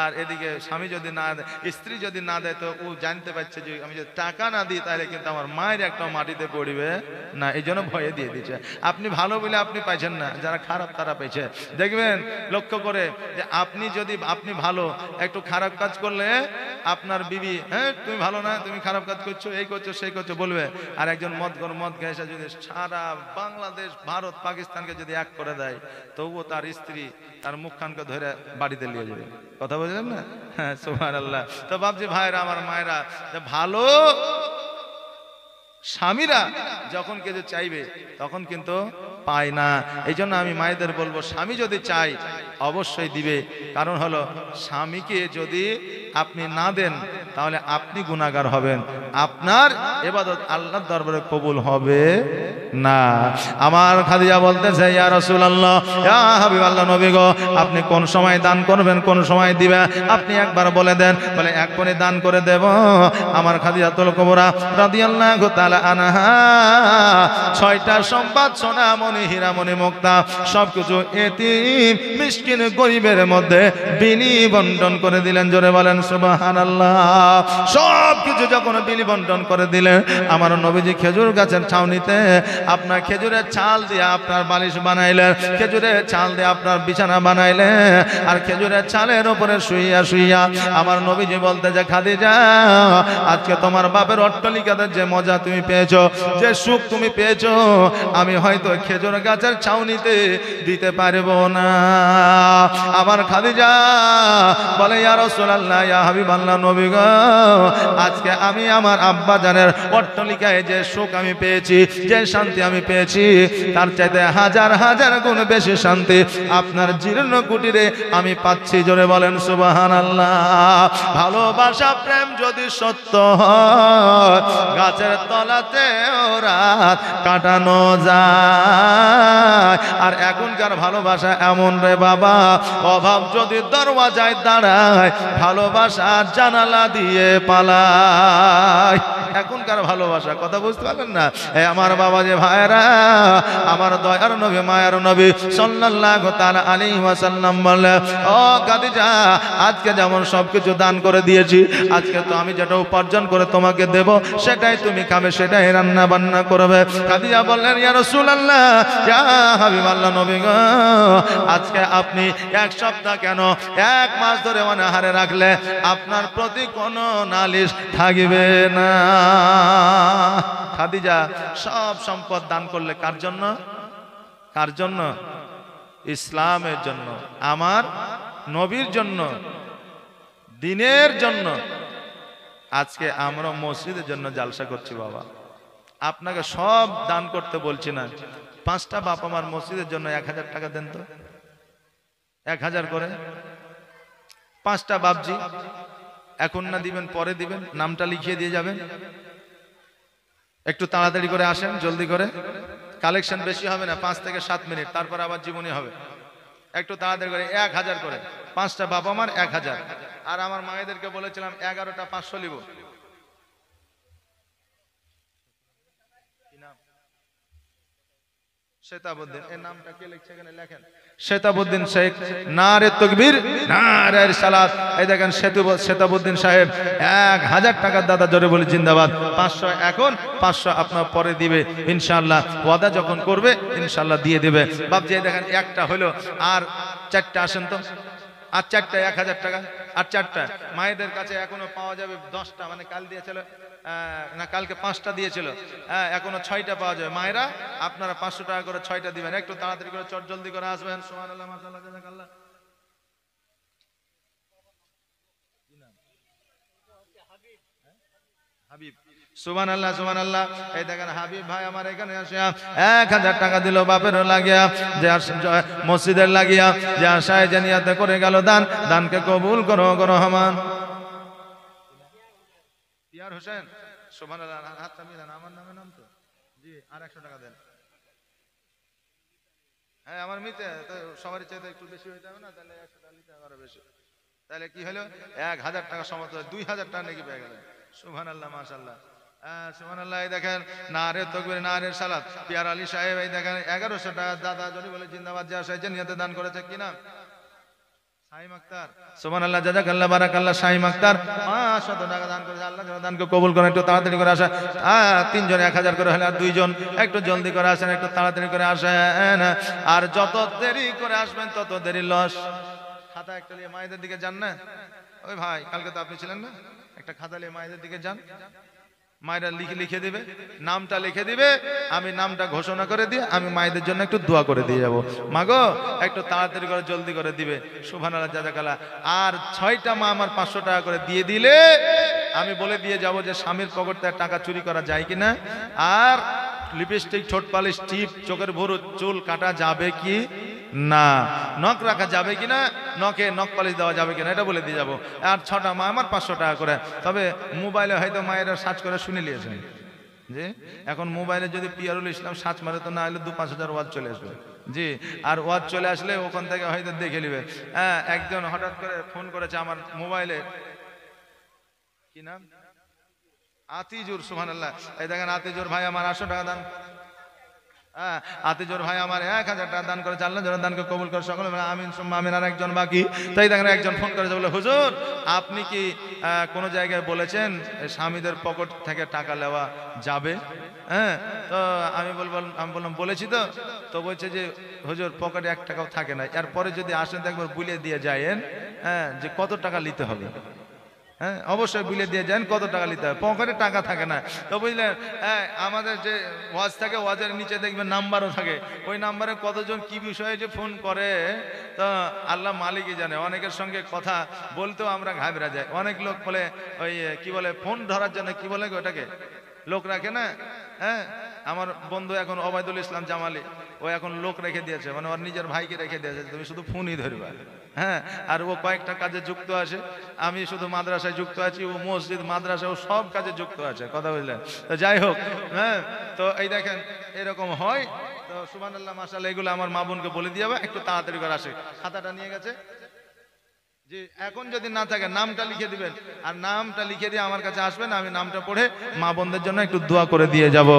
আর এদিকে স্বামী যদি না দেয়, স্ত্রী যদি না দেয় তো ও জানতে পারছে যে আমি যদি টাকা না দিই তাহলে কিন্তু আমার মায়ের একটা মাটিতে পড়বে না, এই জন্য ভয়ে দিয়ে দিচ্ছে। আপনি ভালো বলে আপনি পাইছেন না, যারা খারাপ তারা পেয়েছে। দেখবেন লক্ষ্য করে যে আপনি ভালো একটু খারাপ কাজ করলে আপনার বিবি হ্যাঁ তুমি ভালো না, তুমি খারাপ কাজ করছো, এই করছো সেই করছো বলবে। আর একজন মদ খেয়ে এসে যদি সারা বাংলাদেশ ভারত পাকিস্তানকে যদি এক করে দেয় তবুও তার স্ত্রী তার মুখখানকে ধরে বাড়িতে নিয়ে যাবে। কথা বললেন না? হ্যাঁ সুবহানাল্লাহ। তো বাপজি ভাইরা আমার মায়েরা ভালো স্বামীরা যখন কিছু চাইবে তখন কিন্তু পায় না। এই জন্য আমি মায়েদের বলবো, স্বামী যদি চাই অবশ্যই দিবে। কারণ হলো, স্বামীকে যদি আপনি না দেন তাহলে আপনি গুনাহগার হবেন, আপনার ইবাদত আল্লাহর দরবারে কবুল হবে না। আমার খাদিজা বলতেছে, ইয়া রাসূলুল্লাহ, ইয়া হাবিবাল্লাহ, নবী গো, আপনি কোন সময় দান করবেন, কোন সময় দিবেন, আপনি একবার বলে দেন। বলে এক্ষুনি দান করে দেব। আমার খাদিজাতুল কুবরা রাদিয়াল্লাহু তাআলা আনহা 6টা সম্পদ, সোনামণি, হীরামণি, মুক্তা সবকিছু এতিম মিসকিন গরিবের মধ্যে বিলি বন্টন করে দিলেন। জোরে বলেন সুবহানাল্লাহ। সবকিছু যখন বিলি বন্টন করে দিলেন, আমার নবীজি খেজুর গাছের ছাউনিতে আপনার খেজুরের ছাল দিয়ে আপনার বালিশ বানাইলেন, খেজুরের ছাল দিয়ে আপনার বিছানা বানাইলেন, আর খেজুরের ছালের উপরে শুইয়া শুইয়া আমার নবীজি বলতে যে, খাদিজা, আজকে তোমার বাপের অট্টালিকাতে যে মজা তুমি পেয়েছো, যে সুখ তুমি পেয়েছো, আমি হয়তো খেজুর গাছের ছাউনিতে দিতে পারবো না। আমার খাদিজা বলে, ইয়া রাসূলুল্লাহ, ইয়া হাবিবাল্লাহ, নবী গো, আজকে আমি আমার আব্বা জানের অট্টালিকায় যে সুখ আমি পেয়েছি, যে শান্তি আমি পেয়েছি, তার চাইতে হাজার হাজার গুণ বেশি শান্তি আপনার জীর্ণ কুটিরে আমি পাচ্ছি। জোরে বলেন সুবহানাল্লাহ। ভালোবাসা প্রেম যদি সত্য হয়, গাছের তলাতে রাত কাটানো যায়। আর এখনকার ভালোবাসা এমন রে বাবা, অভাব যদি দরওয়াজায় দাঁড়ায়, ভালোবাসা জানালা দিয়ে পালায়। এখনকার ভালোবাসা, কথা বুঝতে পারলেন না? আমার বাবা যে ভাইরা, আমার দয়ার নবী, মায়ার নবী সাল্লাল্লাহু তাআলা আলাইহি ওয়াসাল্লাম বলে, ও খাদিজা, আজকে যেমন সবকিছু দান করে দিয়েছি, আজকে তো আমি যেটা উপার্জন করে তোমাকে দেব, সেটাই তুমি খাবে, সেটাই রান্না বান্না করবে। খাদিজা বললেন, ইয়া রাসূলুল্লাহ, ইয়া হাবিবাল্লাহ, নবী গো, আজকে আপনি এক সপ্তাহ কেন 1 মাস ধরে অনাহারে রাখলে আপনার প্রতি কোনো নালিশ থাকবে না। খাদিজা সব সম্পদ দান করলে কার জন্য? কার জন্য? ইসলামের জন্য, আমার নবীর জন্য, দ্বীনের জন্য। আজকে আমরা মসজিদের জন্য জালসা করছি বাবা। আপনাকে সব দান করতে বলছি না, 5টা বাপ আমার মসজিদের জন্য 1000 টাকা দেন তো, 1000 করে। 5টা বাপজি, এখন না দিবেন, পরে দিবেন, নামটা লিখিয়ে দিয়ে যাবেন। একটু তাড়াতাড়ি করে আসেন, জলদি করে, কালেকশন বেশি হবে না, 5 থেকে 7 মিনিট, তারপর আবার জীবনী হবে। একটু তাড়াতাড়ি করে 1000 করে, 5টা বাবা আমার 1000। আর আমার মায়েদেরকে বলেছিলাম 11টা 500 নিব। শেতাবুদ্দিন, এর নামটা কে লিখছে এখানে? লেখেন, শেতাবুদ্দিন শেখ। নারে তাকবীর, নারে রিসালাত। এই দেখেন শেতাবুদ্দিন সাহেব 1000 টাকার দাদা, জোরে বলি জিন্দাবাদ। 500 এখন, 500 আপনার পরে দিবে ইনশাআল্লাহ। ওয়াদা যখন করবে ইনশাআল্লাহ দিয়ে দেবে। বাপজি দেখেন, একটা হলো, আর 4টা আসেন তো, আর 4টা 1000 টাকা, আর 4টা মায়েদের কাছে এখনো পাওয়া যাবে 10টা, মানে কাল দিয়েছিল না, কালকে 5টা দিয়েছিল, এখনো 6টা পাওয়া যাবে। মায়েরা আপনারা 500 টাকা করে 6টা দিবেন। একটু তাড়াতাড়ি করে, চট জলদি করে আসবেন। সুবহানাল্লাহ, মাশাআল্লাহ, জাযাকাল্লাহ। হাবিব, সুবহানাল্লাহ, সুবহানাল্লাহ। এই দেখেন হাবিব ভাই আমার এখানে আসে 1000 টাকা দিল বাপের লাগিয়া, যে মসজিদের লাগিয়া, যে আশায় যে নিয়াতে করে গেল দান, দানকে কবুল করো গো রহমান। পিয়ার হোসেন, সুবহানাল্লাহ, হাতটা মিলান, আমার নামে নাম তো জি। আর 100 টাকা দেন। হ্যাঁ, আমার মিতে তো সবারই চাইতে একটু বেশি হইতে হবে না, তাহলে 100 টাকা নিতে আরো বেশি। তাহলে কি হলো, 1000 টাকা সমত 2000 টাকা নাকি পেয়ে গেলেন। সুবহানাল্লাহ, মাশাআল্লাহ, সুবহানাল্লাহ। এই দেখেন, নারে তাকবীর, নারে সালাত। পিয়ার আলী সাহেব এই দেখেন 1100 টাকা দাদা, জোরে বলে জিন্দাবাদ, যে আশায় যে নিয়তে দান করেছে। কি নাম? শাহিম আক্তার। সুবহানাল্লাহ, জাযাকাল্লাহ, বারাকাল্লাহ। শাহিম আক্তার 500 টাকা দান করেছে। আল্লাহ যেন দানকে কবুল করেন। একটু তাড়াতাড়ি করে আসেন। 3 জন 1000 করে হলে, আর 2 জন একটু জলদি করে আসেন, একটু তাড়াতাড়ি করে আসেন। আর যত দেরি করে আসবেন তত দেরি লস। খাতা একটা নিয়ে মায়েদের দিকে যান না, ওই ভাই, কালকে তো আপনি ছিলেন না, একটা খাতা নিয়ে মায়েদের দিকে যান। মায়েরা লিখে দিবে, নামটা লিখে দিবে, আমি নামটা ঘোষণা করে দিয়ে আমি মায়েদের জন্য একটু দোয়া করে দিয়ে যাবো। মাগো একটু তাড়াতাড়ি করে, জলদি করে দিবে। সুবহানাল্লাহ, জাযাকাল্লাহ। আর 6টা মা আমার 500 টাকা করে দিয়ে দিলে আমি বলে দিয়ে যাব যে স্বামীর পকেট থেকে টাকা চুরি করা যায় কিনা, আর লিপস্টিক, ঠোঁট পালিশ, টিপ, চোখের ভুরু, চুল কাটা যাবে কি না, নখ রাখা যাবে কিনা, নখে নখ পালিশ দেওয়া যাবে কিনা, এটা বলে দিয়ে যাবো। আর 6টা মা আমার 500 টাকা করে। তবে মোবাইলে হয়তো মায়েরা সার্চ করে শুনে নিয়েছেন যে এখন মোবাইলে যদি পিয়ারুল ইসলাম সার্চ মারে তো না হলে 2-5 হাজার ওয়াজ চলে আসবে। জি, আর ওয়াজ চলে আসলে ওখান থেকে হয়তো দেখে নেবে। হ্যাঁ, একজন হঠাৎ করে ফোন করেছে আমার মোবাইলে, কি নাম, আতিজুর, সুবহানাল্লাহ। এই দেখেন আতিজুর ভাই আমার 800 টাকা দান, হ্যাঁ আতিজুর ভাই আমার 1000 টাকা দান করেছে। আল্লাহ যারা দানকে কবুল করে সকলে আমিন সুম্মা আমিন। আর একজন বাকি, তাই দেখেন একজন ফোন করেছে, বলে হুজুর আপনি কি কোনো জায়গায় বলেছেন স্বামীদের পকেট থেকে টাকা নেওয়া যাবে? হ্যাঁ, তো আমি বললাম বলেছি তো। তো বলছে যে হুজুর পকেটে 1 টাকাও থাকে না, এরপরে যদি আসেন তো একবার বুলিয়ে দিয়ে যায়েন, হ্যাঁ, যে কত টাকা নিতে হবে। হ্যাঁ, অবশ্যই বুঝে দিয়ে যান কত টাকা নিতে হবে, পকেটে টাকা থাকে না। তো বুঝলেন, হ্যাঁ, আমাদের যে ওয়াজ থাকে ওয়াজের নিচে দেখবেন নাম্বারও থাকে, ওই নাম্বারে কতজন কি বিষয়ে যে ফোন করে তো আল্লাহ মালিকই জানে। অনেকের সঙ্গে কথা বলতেও আমরা ঘাবড়ে যাই। অনেক লোক বলে ওই কি বলে ফোন ধরার জন্য কি বলে ওটাকে লোক রাখে না। হ্যাঁ, আমার বন্ধু এখন ওবায়দুল ইসলাম জামালি, ও এখন লোক রেখে দিয়েছে, মানে ওর নিজের ভাইকে রেখে দিয়েছে, তুমি শুধু ফোনই ধরবা। হ্যাঁ, আর ও কয়েকটা কাজে যুক্ত আছে, আমি শুধু মাদ্রাসায় যুক্ত আছি, ও মসজিদ মাদ্রাসা ও সব কাজে যুক্ত আছে, কথা বুঝলেন। তো যাই হোক, হ্যাঁ, তো এই দেখেন এরকম হয়। তো সুবহানাল্লাহ মাশাআল্লাহ, এগুলো আমার মা বোনকে বলে দিয়ে যাবে, একটু তাড়াতাড়ি করে আসে। খাতাটা নিয়ে গেছে জি, এখন যদি না থাকে নামটা লিখে দিবেন, আর নামটা লিখে দিয়ে আমার কাছে আসবেন, আমি নামটা পড়ে মা বোনদের জন্য একটু দোয়া করে দিয়ে যাব।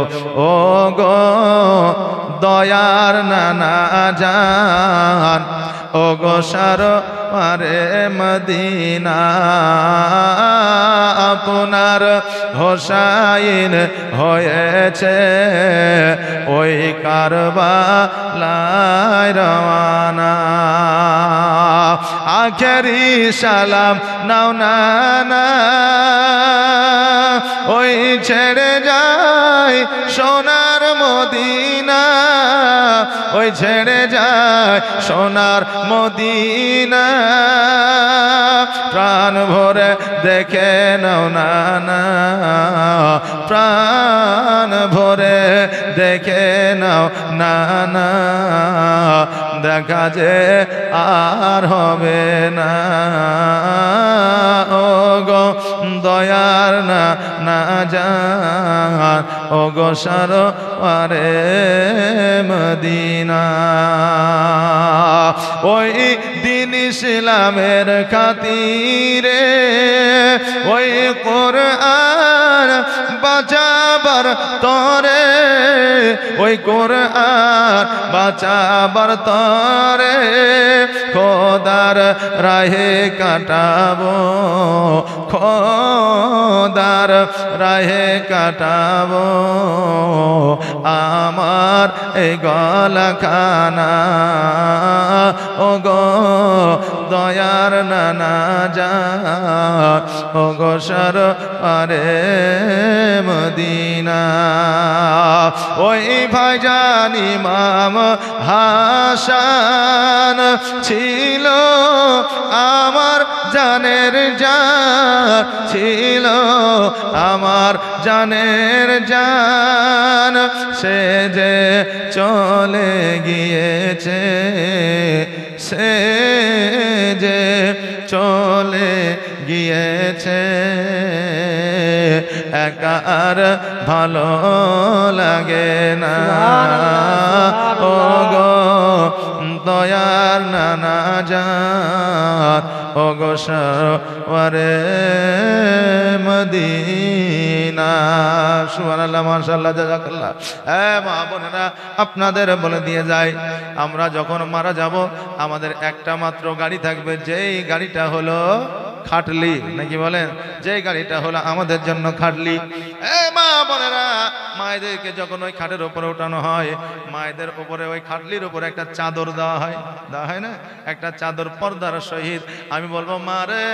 ও গো দয়ার নানা জান, ও গো সারোয়ারে মদিনা, আপনার হোসাইন হয়েছে ওই কারবালায় রওয়ানা, আখেরি সালাম নাও নানা, ওই ছেড়ে যায় সোনার মদিনা, ওই ছেড়ে যায় সোনার মদিনা, প্রাণ ভরে দেখে নাও নানা, প্রাণ ভরে দেখে নাও নানা, দেখা যে আর হবে না। ও গো দয়ার না না জান, ও গো সারোয়ারে মদিনা, ওই দিন ইসলামের খাতিরে ওই কোরআন বাঁচাবার তরে, ওই কোরআন বাঁচাবার তরে খোদার রাহে কাটাবো, খোদার রাহে কাটাবো আমার এই গলাখানা, ও গো দয়ার নানা জান, ও গো সারোয়ারে মদিনা, ওই ভাইজান ইমাম হাসান ছিল আমার জানের জান, ছিল আমার জানের জান, সে যে চলে গিয়েছে, সে যে চলে গিয়েছে, একা আর ভালো লাগে না। ও গো দয়ার নানা জান, ও গো সারোয়ারে মদিনা। সুবহানাল্লাহ মাশাআল্লাহ জাযাকাল্লাহ। মা বোনেরা, আপনাদের বলে দিয়ে যায়, আমরা যখন মারা যাব আমাদের একটা মাত্র গাড়ি থাকবে, যেই গাড়িটা হলো খাটলি, নাকি বলেন, যেই গাড়িটা হলো আমাদের জন্য খাটলি। মা বোনেরা, মায়েদেরকে যখন ওই খাটের উপরে উঠানো হয়, মায়েদের উপরে ওই খাটলির উপরে একটা চাদর দেওয়া হয়, দেওয়া হয় না, একটা চাদর পর্দার সহিত। আমি বলবো মা রে,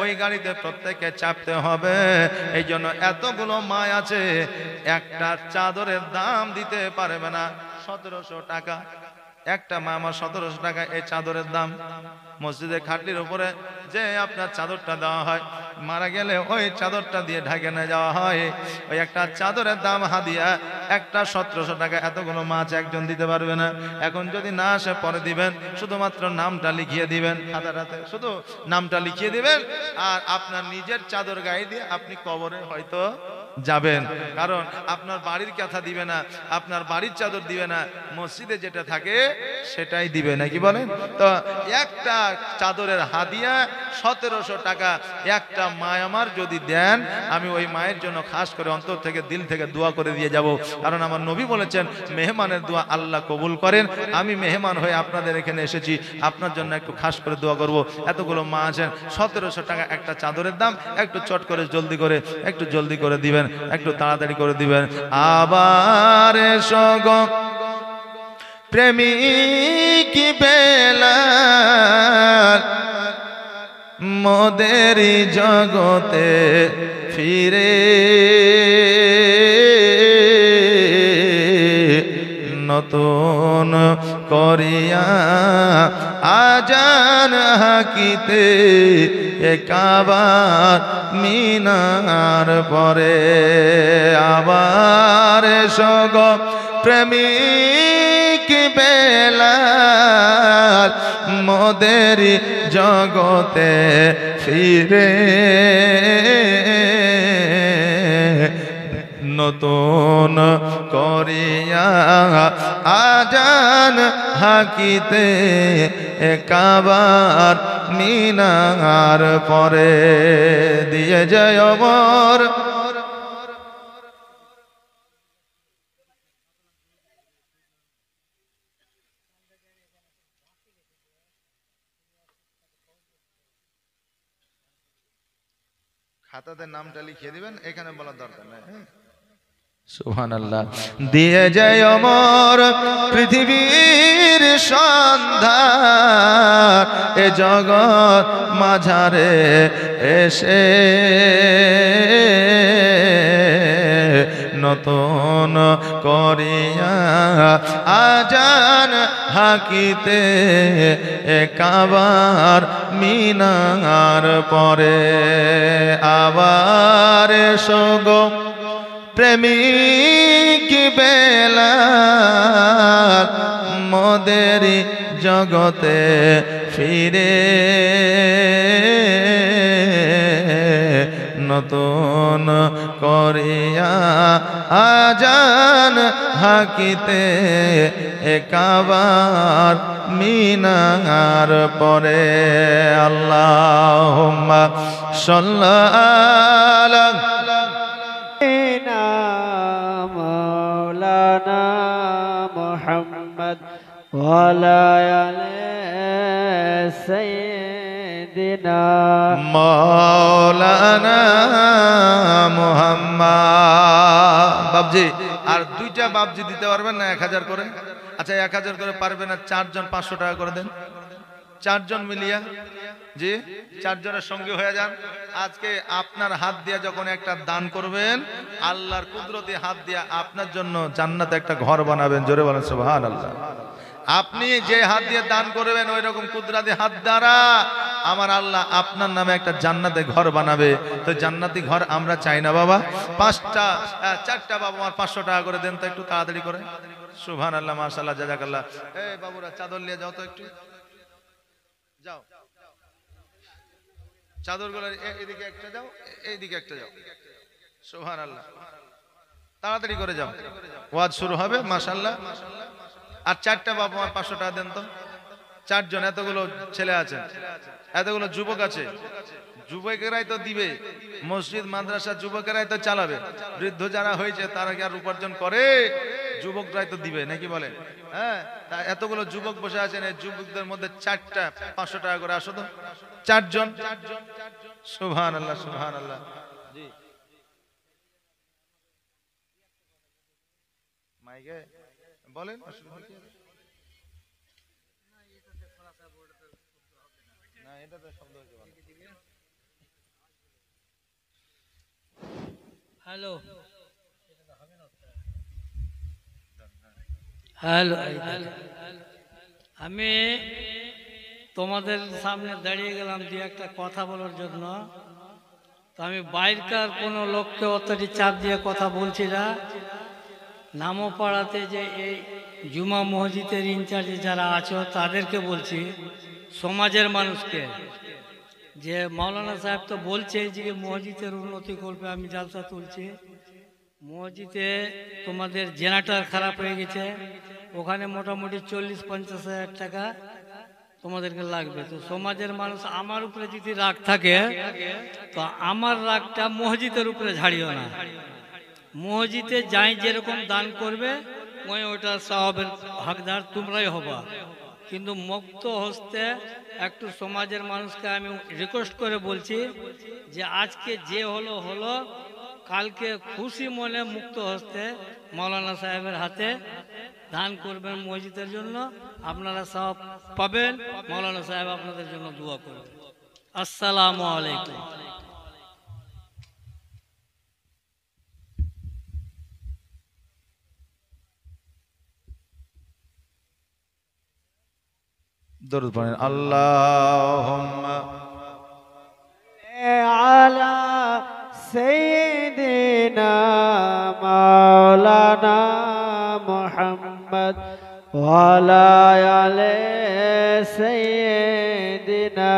ওই গাড়িতে প্রত্যেককে চাপতে হবে। এই জন্য এতগুলো মা আছে, একটা চাদরের দাম দিতে পারবে না 1700 টাকা। একটা মা আমার 1700 টাকা এই চাদরের দাম। মসজিদে খাটলির উপরে যে আপনার চাদরটা দেওয়া হয়, মারা গেলে ওই চাদরটা দিয়ে ঢাকে নিয়ে যাওয়া হয়। ওই একটা চাদরের দাম হাদিয়া একটা 1700 টাকা। এতগুলো মাছ একজন দিতে পারবে না। এখন যদি না আসে পরে দিবেন, শুধুমাত্র নামটা লিখিয়ে দিবেন খাতাটাতে, শুধু নামটা লিখিয়ে দিবেন আর আপনার নিজের চাদর গায়ে দিয়ে আপনি কবরে হয়তো যাবেন। কারণ আপনার বাড়ির কথা দিবে না, আপনার বাড়ির চাদর দিবে না, মসজিদে যেটা থাকে সেটাই দিবে, নাকি বলেন? তো একটা চাদরের হাদিয়া 1700 টাকা একটা মা আমার যদি দেন, আমি ওই মায়ের জন্য খাস করে অন্তর থেকে দিল থেকে দোয়া করে দিয়ে যাব। কারণ আমার নবী বলেছেন মেহমানের দোয়া আল্লাহ কবুল করেন। আমি মেহমান হয়ে আপনাদের এখানে এসেছি, আপনার জন্য একটু খাস করে দোয়া করব। এতগুলো মা আছেন, 1700 টাকা একটা চাদরের দাম। একটু চট করে জলদি করে, একটু জলদি করে দিবেন, একটু তাড়াতাড়ি করে দিবেন। আবার এসো গো প্রেমিক বেলাল, মোদেরি জগতে ফিরে নতুন করিয়া আজান হাকিতে একাবার মিনার পরে। আবার এসো গো প্রেমিক বেলাল, মোদেরি জগতে ফিরে নতুন করিয়া আজান হাকিতে একাবার মিনার পরে দিয়ে যায় অমর। খাতাতে নামটা লিখিয়ে দিবেন, এখানে বলার দরকার নাই। সুবহানাল্লাহ। দিয়ে যায় অমর পৃথিবীর সন্ধান, এ জগৎ মাঝারে এসে নতুন করিয়া আজান হাকিতে একাবার মিনার পরে। আবার এসো গো প্রেমিক বেলাল, মোদেরি জগতে ফিরে নতুন করিয়া আজান হাকিতে একাবার মিনার পরে। আল্লাহুম্মা সাল্লি مولانا محمد وعلى آل سيدنا মাওলানা মুহাম্মদ। বাবজি আর দুইটা বাবজি দিতে পারবেন না 1000 করে? আচ্ছা 1000 করে পারবেন না, 4 জন 500 টাকা করে দেন। 4 জন মিলিয়া, জি 4 জনের সঙ্গে হয়ে যান। আজকে আপনার হাত দিয়ে যখন একটা দান করবেন, আল্লাহর কুদরতি হাত দিয়ে আপনার জন্য জান্নাতে একটা ঘর বানাবেন। জোরে বলেন সুবহানাল্লাহ। আপনি যে হাত দিয়ে দান করবেন ওই রকম কুদরতি হাত দ্বারা আমার আল্লাহ আপনার নামে একটা জান্নাতে ঘর বানাবে। তো জান্নাতি ঘর আমরা চাই না বাবা? 4টা বাবা আমার 500 টাকা করে দেন তো, একটু তাড়াতাড়ি করে। সুবহানাল্লাহ, মাশাআল্লাহ, জাযাকাল্লাহ। এই বাবুরা চাদর নিয়ে যাও তো, একটু যাও। চাদরগুলো এদিকে একটা যাও, এইদিকে একটা যাও। সুবহানাল্লাহ, তাড়াতাড়ি করে যাও, ওয়াজ শুরু হবে। মাশাআল্লাহ। আর 4টা বাবা আমার 500 টাকা দেন তো। 4 জন, এতগুলো ছেলে আছে, এতগুলো যুবক আছে, যুবকেরাই তো দিবে। মসজিদ মাদ্রাসা যুবকেরাই তো চালাবে। বৃদ্ধ যারা হয়েছে তারা কি আর উপার্জন করে? যুবকরাই তো দিবে, নাকি বলে? হ্যাঁ, তা এতগুলো যুবক বসে আছেন, এই যুবকদের মধ্যে 4টা 500 টাকা করে আসো তো। 4 জন। সুবহানাল্লাহ, সুবহানাল্লাহ। জি মাইকে বলেন। না, এটাতে শব্দ হচ্ছে ভালো। হ্যালো হ্যালো আমি তোমাদের সামনে দাঁড়িয়ে গেলাম দু একটা কথা বলার জন্য। তো আমি বাইরকার কোনো লোককে অতটি চাপ দিয়ে কথা বলছি না। নামপাড়াতে যে এই জুমা মসজিদের ইনচার্জে যারা আছো তাদেরকে বলছি, সমাজের মানুষকে, যে মাওলানা সাহেব তো বলছে যে মসজিদের উন্নতি করবে, আমি জালসা তুলছি। মসজিদে তোমাদের জেনারেটর খারাপ হয়ে গেছে, ওখানে মোটামুটি 40-50 হাজার টাকা তোমাদেরকে লাগবে। তো সমাজের মানুষ আমার উপরে যদি রাগ থাকে, তো আমার রাগটা মসজিদের উপরে ঝাড়িও না। মসজিদে যাই যেরকম দান করবে ওই ওটা সওয়াবের হকদার তোমরাই হবা। কিন্তু মুক্ত হস্তে একটু সমাজের মানুষকে আমি রিকোয়েস্ট করে বলছি যে আজকে যে হলো হলো, কালকে খুশি মনে মুক্ত হস্তে মাওলানা সাহেবের হাতে দান করবেন মসজিদের জন্য, আপনারা সব পাবেন। মাওলানা সাহেব আপনাদের জন্য দোয়া করবেন। আসসালামু আলাইকুম। দরুদ পড়েন। আল্লাহুম্মা على سيدنا مولانا محمد وعلى آل سيدنا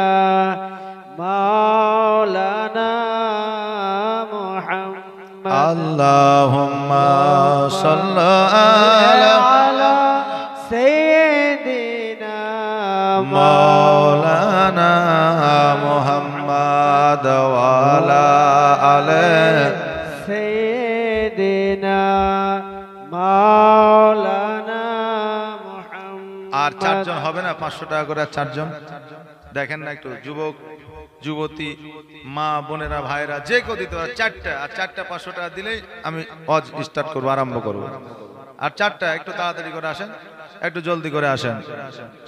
مولانا محمد আল্লাহুম্মা সাল্লি على سيدنا مولانا محمد وعلى آله سيدنا مولانا محمد। আর চারজন হবে না? 500 টাকা করে আর চারজন। দেখেন না একটু, যুবক যুবতী মা বোনেরা ভাইরা যে কেউ দিতে পারে। চারটা, আর চারটা 500 টাকা দিলেই আমি ওয়াজ স্টার্ট করবো, আরম্ভ করবো। আর চারটা একটু তাড়াতাড়ি করে আসেন, একটু জলদি করে আসেন।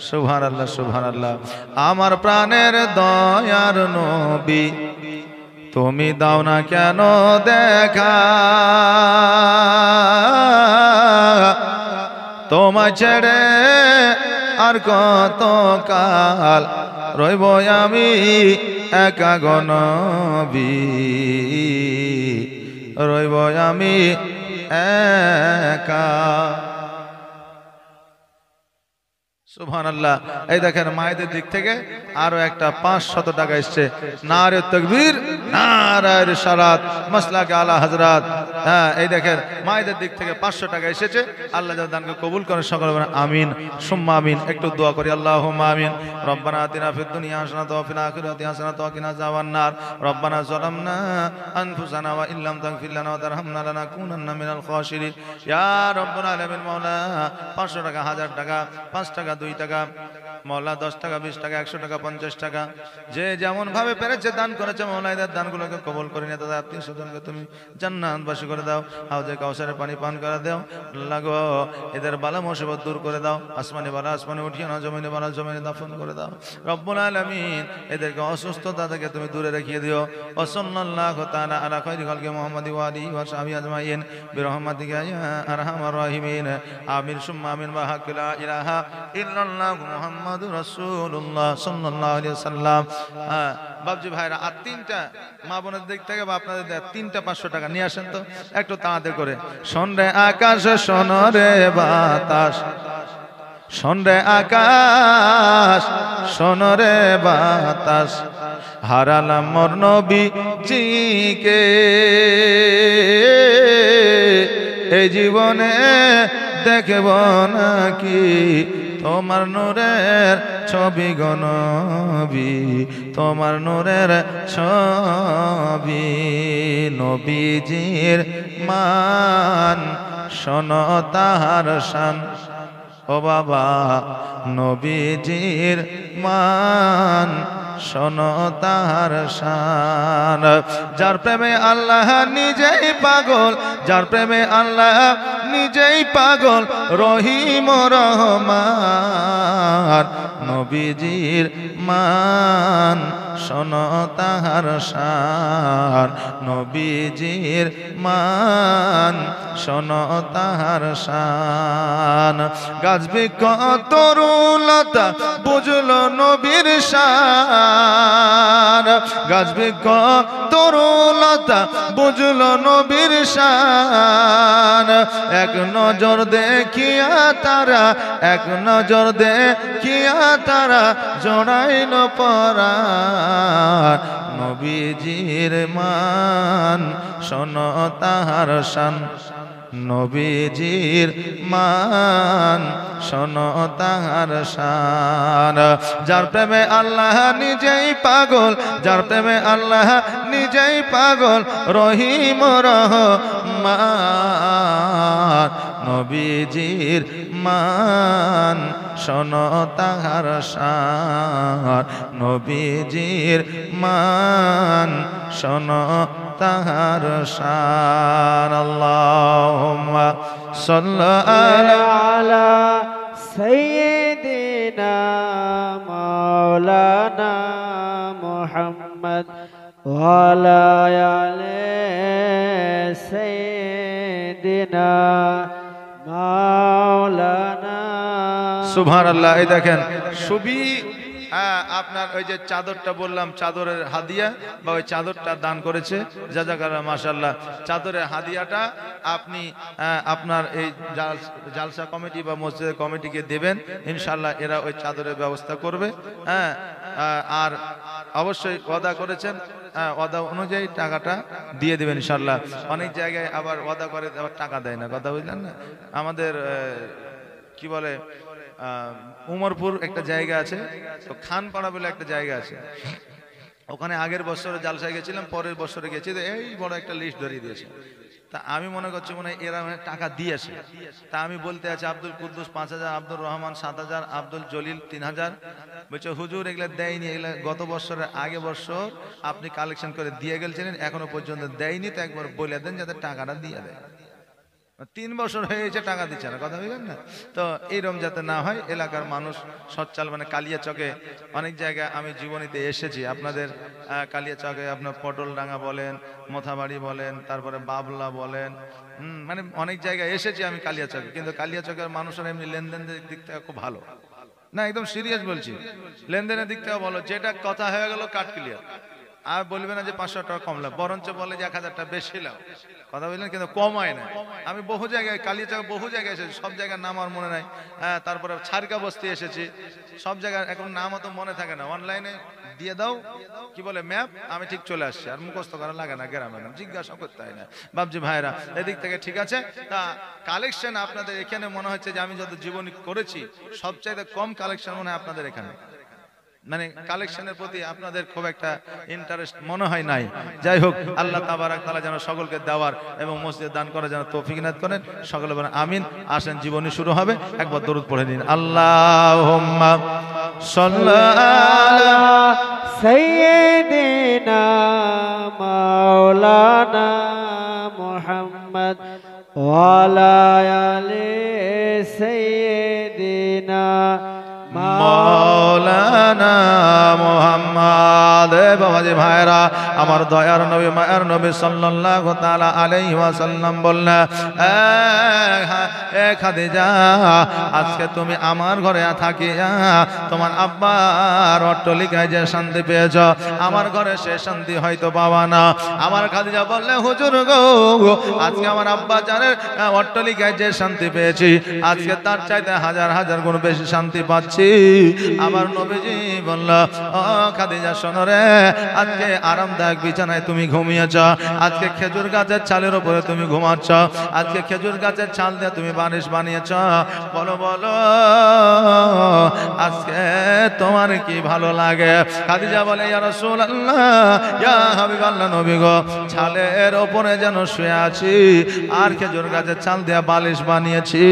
সুবহানাল্লাহ সুবহানাল্লাহ। আমার প্রাণের দয়ার নবী, তুমি দাও না কেন দেখা, তোমায় ছেড়ে আর কত কাল রইব আমি একা গো নবী, রইব আমি একা। সুবহানাল্লাহ। এই দেখেন মায়েদের দিক থেকে আরো একটা 500 টাকা এসছে। নারে তাকবীর, নারে রিসালাত, মাসলাকে আলা হযরত। হ্যাঁ, এই দেখেন মায়েদের দিক থেকে 500 টাকা এসেছে। আল্লাহ যাদের দানকে কবুল করেন সকলে বলেন আমিন সুম্মা আমিন। একটু দোয়া করি, আল্লাহুম্মা আমিন। রব্বানা আতিনা ফিদ দুনিয়া হাসানাতাও ওয়া ফিল আখিরাতি হাসানাতাও ওয়া কিনা আযাবান নার। রব্বানা যালামনা আনফুসানা ওয়া ইল্লাম তাগফির লানা ওয়া তারহামনা লানাকুনান্না মিনাল খাসিরিন। ইয়া রাব্বুল আলামিন। মাওলা 500 টাকা, 1000 টাকা, 5 টাকা, 2 টাকা, মওলা 10 টাকা, 20 টাকা, 100 টাকা, 50 টাকা, যে যেমন ভাবে পেরেছে দান করেছে। মওলা এদের দানগুলোকে কবুল করে নিয়ে তাদের আত্মীয় স্বজনকে তুমি জান্নাতবাসী করে দাও। হাউজে কাউসারের পানি পান করে দাও। আল্লাহ গো, এদের বালা মুসিবত দূর করে দাও। আসমানে বালা আসমানে উঠিয়ে নাও, জমিনে বালা জমিনে দাফন করে দাও। রব্বুল আলামিন এদেরকে অসুস্থতা থেকে তুমি দূরে রেখে দিও। ওয়া সাল্লাল্লাহু তাআলা আলা খায়রি খালকি মুহাম্মাদি ওয়া আলিহি ওয়া সাহবিহি আজমাইন বিরহমাতিকা ইয়া আরহামার রাহিমিন। আমিন সুম্মা আমিন। ওয়া হাক্কা লা ইলাহা ইল্লাল্লাহু মুহাম্মাদুর রাসূলুল্লাহ সাল্লাল্লাহু আলাইহি ওয়াসাল্লাম। বাবজি ভাইরা, আর 3টা মা বোনের দিক থেকে বা আপনাদের 3টা 500 টাকা নিয়ে আসেন তো একটু তাড়াতাড়ি করে। শোন রে আকাশ, শোন রে বাতাস, শোন রে আকাশ, শোন রে বাতাস, হারালাম মোর নবীজিকে এই জীবনে দেখব নাকি তোমার নূরের ছবি গো নবী, তোমার নূরের ছবি। নবীজির মান শোনো তাহার শান, ও বাবা নবীজির মান শোনো তাহার শান। যার প্রেমে আল্লাহ নিজেই পাগল, যার প্রেমে আল্লাহ নিজেই পাগল, রহিম রহমান নবীজির মান, শোনো তাহার শান। নবীজির মান, শোনো তাহার শান। গাছ বৃক্ষ তরুলতা বুঝলো নবীর শান, গাছ বৃক্ষ তরুলতা বুঝলো নবীর শান। এক নজর দেখিয়া তারা, এক নজর দেখিয়া তারা জড়াইল পরাণ। নবীজির মান, শোনো তাহার শান। নবীজির মান, শোনো তাহার শান। যার প্রেমে আল্লাহ নিজেই পাগল, যার প্রেমে আল্লাহ নিজেই পাগল, রহিম রহমান নবীজির মান, শোনো তাহার শান। নবীজির মান, শোনো তাহার শান। আল্লাহুম্মা সাল্লি আলা সাইয়্যিদিনা মাওলানা মুহাম্মদ ওয়া আলা আলি সাইয়্যিদিনা মাওলানা। সুবহানাল্লাহ। এই দেখেন সুবি আপনার ওই যে চাদরটা বললাম, চাদরের হাদিয়া বা ওই চাদরটা দান করেছে, জাযাকাল্লাহ মাশাআল্লাহ। চাদরের হাদিয়াটা আপনি আপনার এই জালসা কমিটি বা মসজিদের কমিটিকে দেবেন, ইনশাআল্লাহ এরা ওই চাদরের ব্যবস্থা করবে। হ্যাঁ, আর অবশ্যই ওয়াদা করেছেন, ওয়াদা অনুযায়ী টাকাটা দিয়ে দেবেন ইনশাআল্লাহ। অনেক জায়গায় আবার ওয়াদা করে আবার টাকা দেয় না, কথা বুঝলেন না? আমাদের কি বলে উমরপুর একটা জায়গা আছে, তো খানপাড়া বলে একটা জায়গা আছে, ওখানে আগের বছরে জালসায় গেছিলাম, পরের বছরে গেছি, তো এই বড় একটা লিস্ট ধরিয়ে দিয়েছে। তা আমি মনে করছি মনে হয় এরা টাকা দিয়েছে। তা আমি বলতে আছি আব্দুল কুদ্দুস 5,000, আব্দুর রহমান 7,000, আব্দুল জলিল 3,000। বলছে হুজুর এগুলা দেয়নি, এগুলা গত বছরের আগে বছর আপনি কালেকশন করে দিয়ে গেছিলেন, এখনো পর্যন্ত দেয়নি, তো একবার বলে দেন যাতে টাকাটা দিয়ে দেয়। 3 বছর হয়েছে টাকা দিচ্ছে না, কথা বললেন না? তো এইরকম যাতে না হয়, এলাকার মানুষ সচ্ছল, মানে কালিয়াচকে অনেক জায়গায় আমি জীবনীতে এসেছি, আপনাদের কালিয়াচকে আপনার পটলডাঙ্গা বলেন, মোথাবাড়ি বলেন, তারপরে বাবলা বলেন, মানে অনেক জায়গায় এসেছি আমি কালিয়াচকে, কিন্তু কালিয়াচকের মানুষের এমনি লেনদেনের দিক থেকে খুব ভালো না, একদম সিরিয়াস বলছি, লেনদেনের দিক থেকে বলো, যেটা কথা হয়ে গেল কাট ক্লিয়ার। আর বলবে না যে 500 টাকা কম লাভ, বরঞ্চ বলে যে 1000 টাকা বেশি লাভ, কথা বললেন, কিন্তু কমায় না। আমি বহু জায়গায় কালিয়াচক বহু জায়গায় এসেছি, সব জায়গার নাম আর মনে নাই। তারপরে ছারকা বস্তি এসেছি, সব জায়গার এখন নাম অত মনে থাকে না, অনলাইনে দিয়ে দাও কি বলে ম্যাপ, আমি ঠিক চলে আসছি, আর মুখস্থ করা লাগে না, গ্রামে নাম জিজ্ঞাসা করতে হয় না। বাবজি ভাইরা এদিক থেকে ঠিক আছে। তা কালেকশন আপনাদের এখানে মনে হচ্ছে যে আমি যত জীবনী করেছি সবচাইতে কম কালেকশন মনে হয় আপনাদের এখানে, মানে কালেকশনের প্রতি আপনাদের খুব একটা ইন্টারেস্ট মনে হয় নাই। যাই হোক, আল্লাহ তাবারাক তাআলা যেন সকলকে দেওয়ার এবং মসজিদ দান করার যেন তৌফিক ইনায়াত করেন, সকলে বলেন আমিন। আসেন জীবনী শুরু হবে, একবার দরুদ পড়ে নিন। আল্লাহুম্মা সাল্লি আলা সাইয়্যিদিনা মাওলানা মুহাম্মদ ওয়া আলা আলি সাইয়্যিদিনা মাওলানা মুহাম্মদ। বাবাজি ভাইরা, আমার দয়ার নবী মায়ার নবী সাল্লাল্লাহু তাআলা আলাইহি ওয়াসাল্লাম বললেন, এ খাদিজা, আজকে তুমি আমার ঘরে থাকিয়া তোমার আব্বার অট্টালিকায় যে শান্তি পেয়েছ, আমার ঘরে সে শান্তি হয়তো পাবা না। আমার খাদিজা বললে, হুজুর গো, আজকে আমার আব্বা জানের অট্টালিকায় যে শান্তি পেয়েছি, আজকে তার চাইতে হাজার হাজার গুণ বেশি শান্তি পাচ্ছি। আমার নবীজি বলল, ও খাদিজা শোনো রে, আজকে আরামদায়ক বিছানায় তুমি ঘুমিয়েছ, আজকে খেজুর গাছের ছালের উপরে তুমি ঘুমাচ্ছ, আজকে খেজুর গাছের ছাল দিয়ে তুমি বালিশ বানিয়েছ, বলো বলো আজকে তোমার কি ভালো লাগে? খাদিজা বলে, ইয়া রাসূলুল্লাহ, ইয়া হাবিবাল্লাহ, নবী গো, ছালের উপরে যেন শুয়ে আছি আর খেজুর গাছের ছাল দিয়ে বালিশ বানিয়েছি,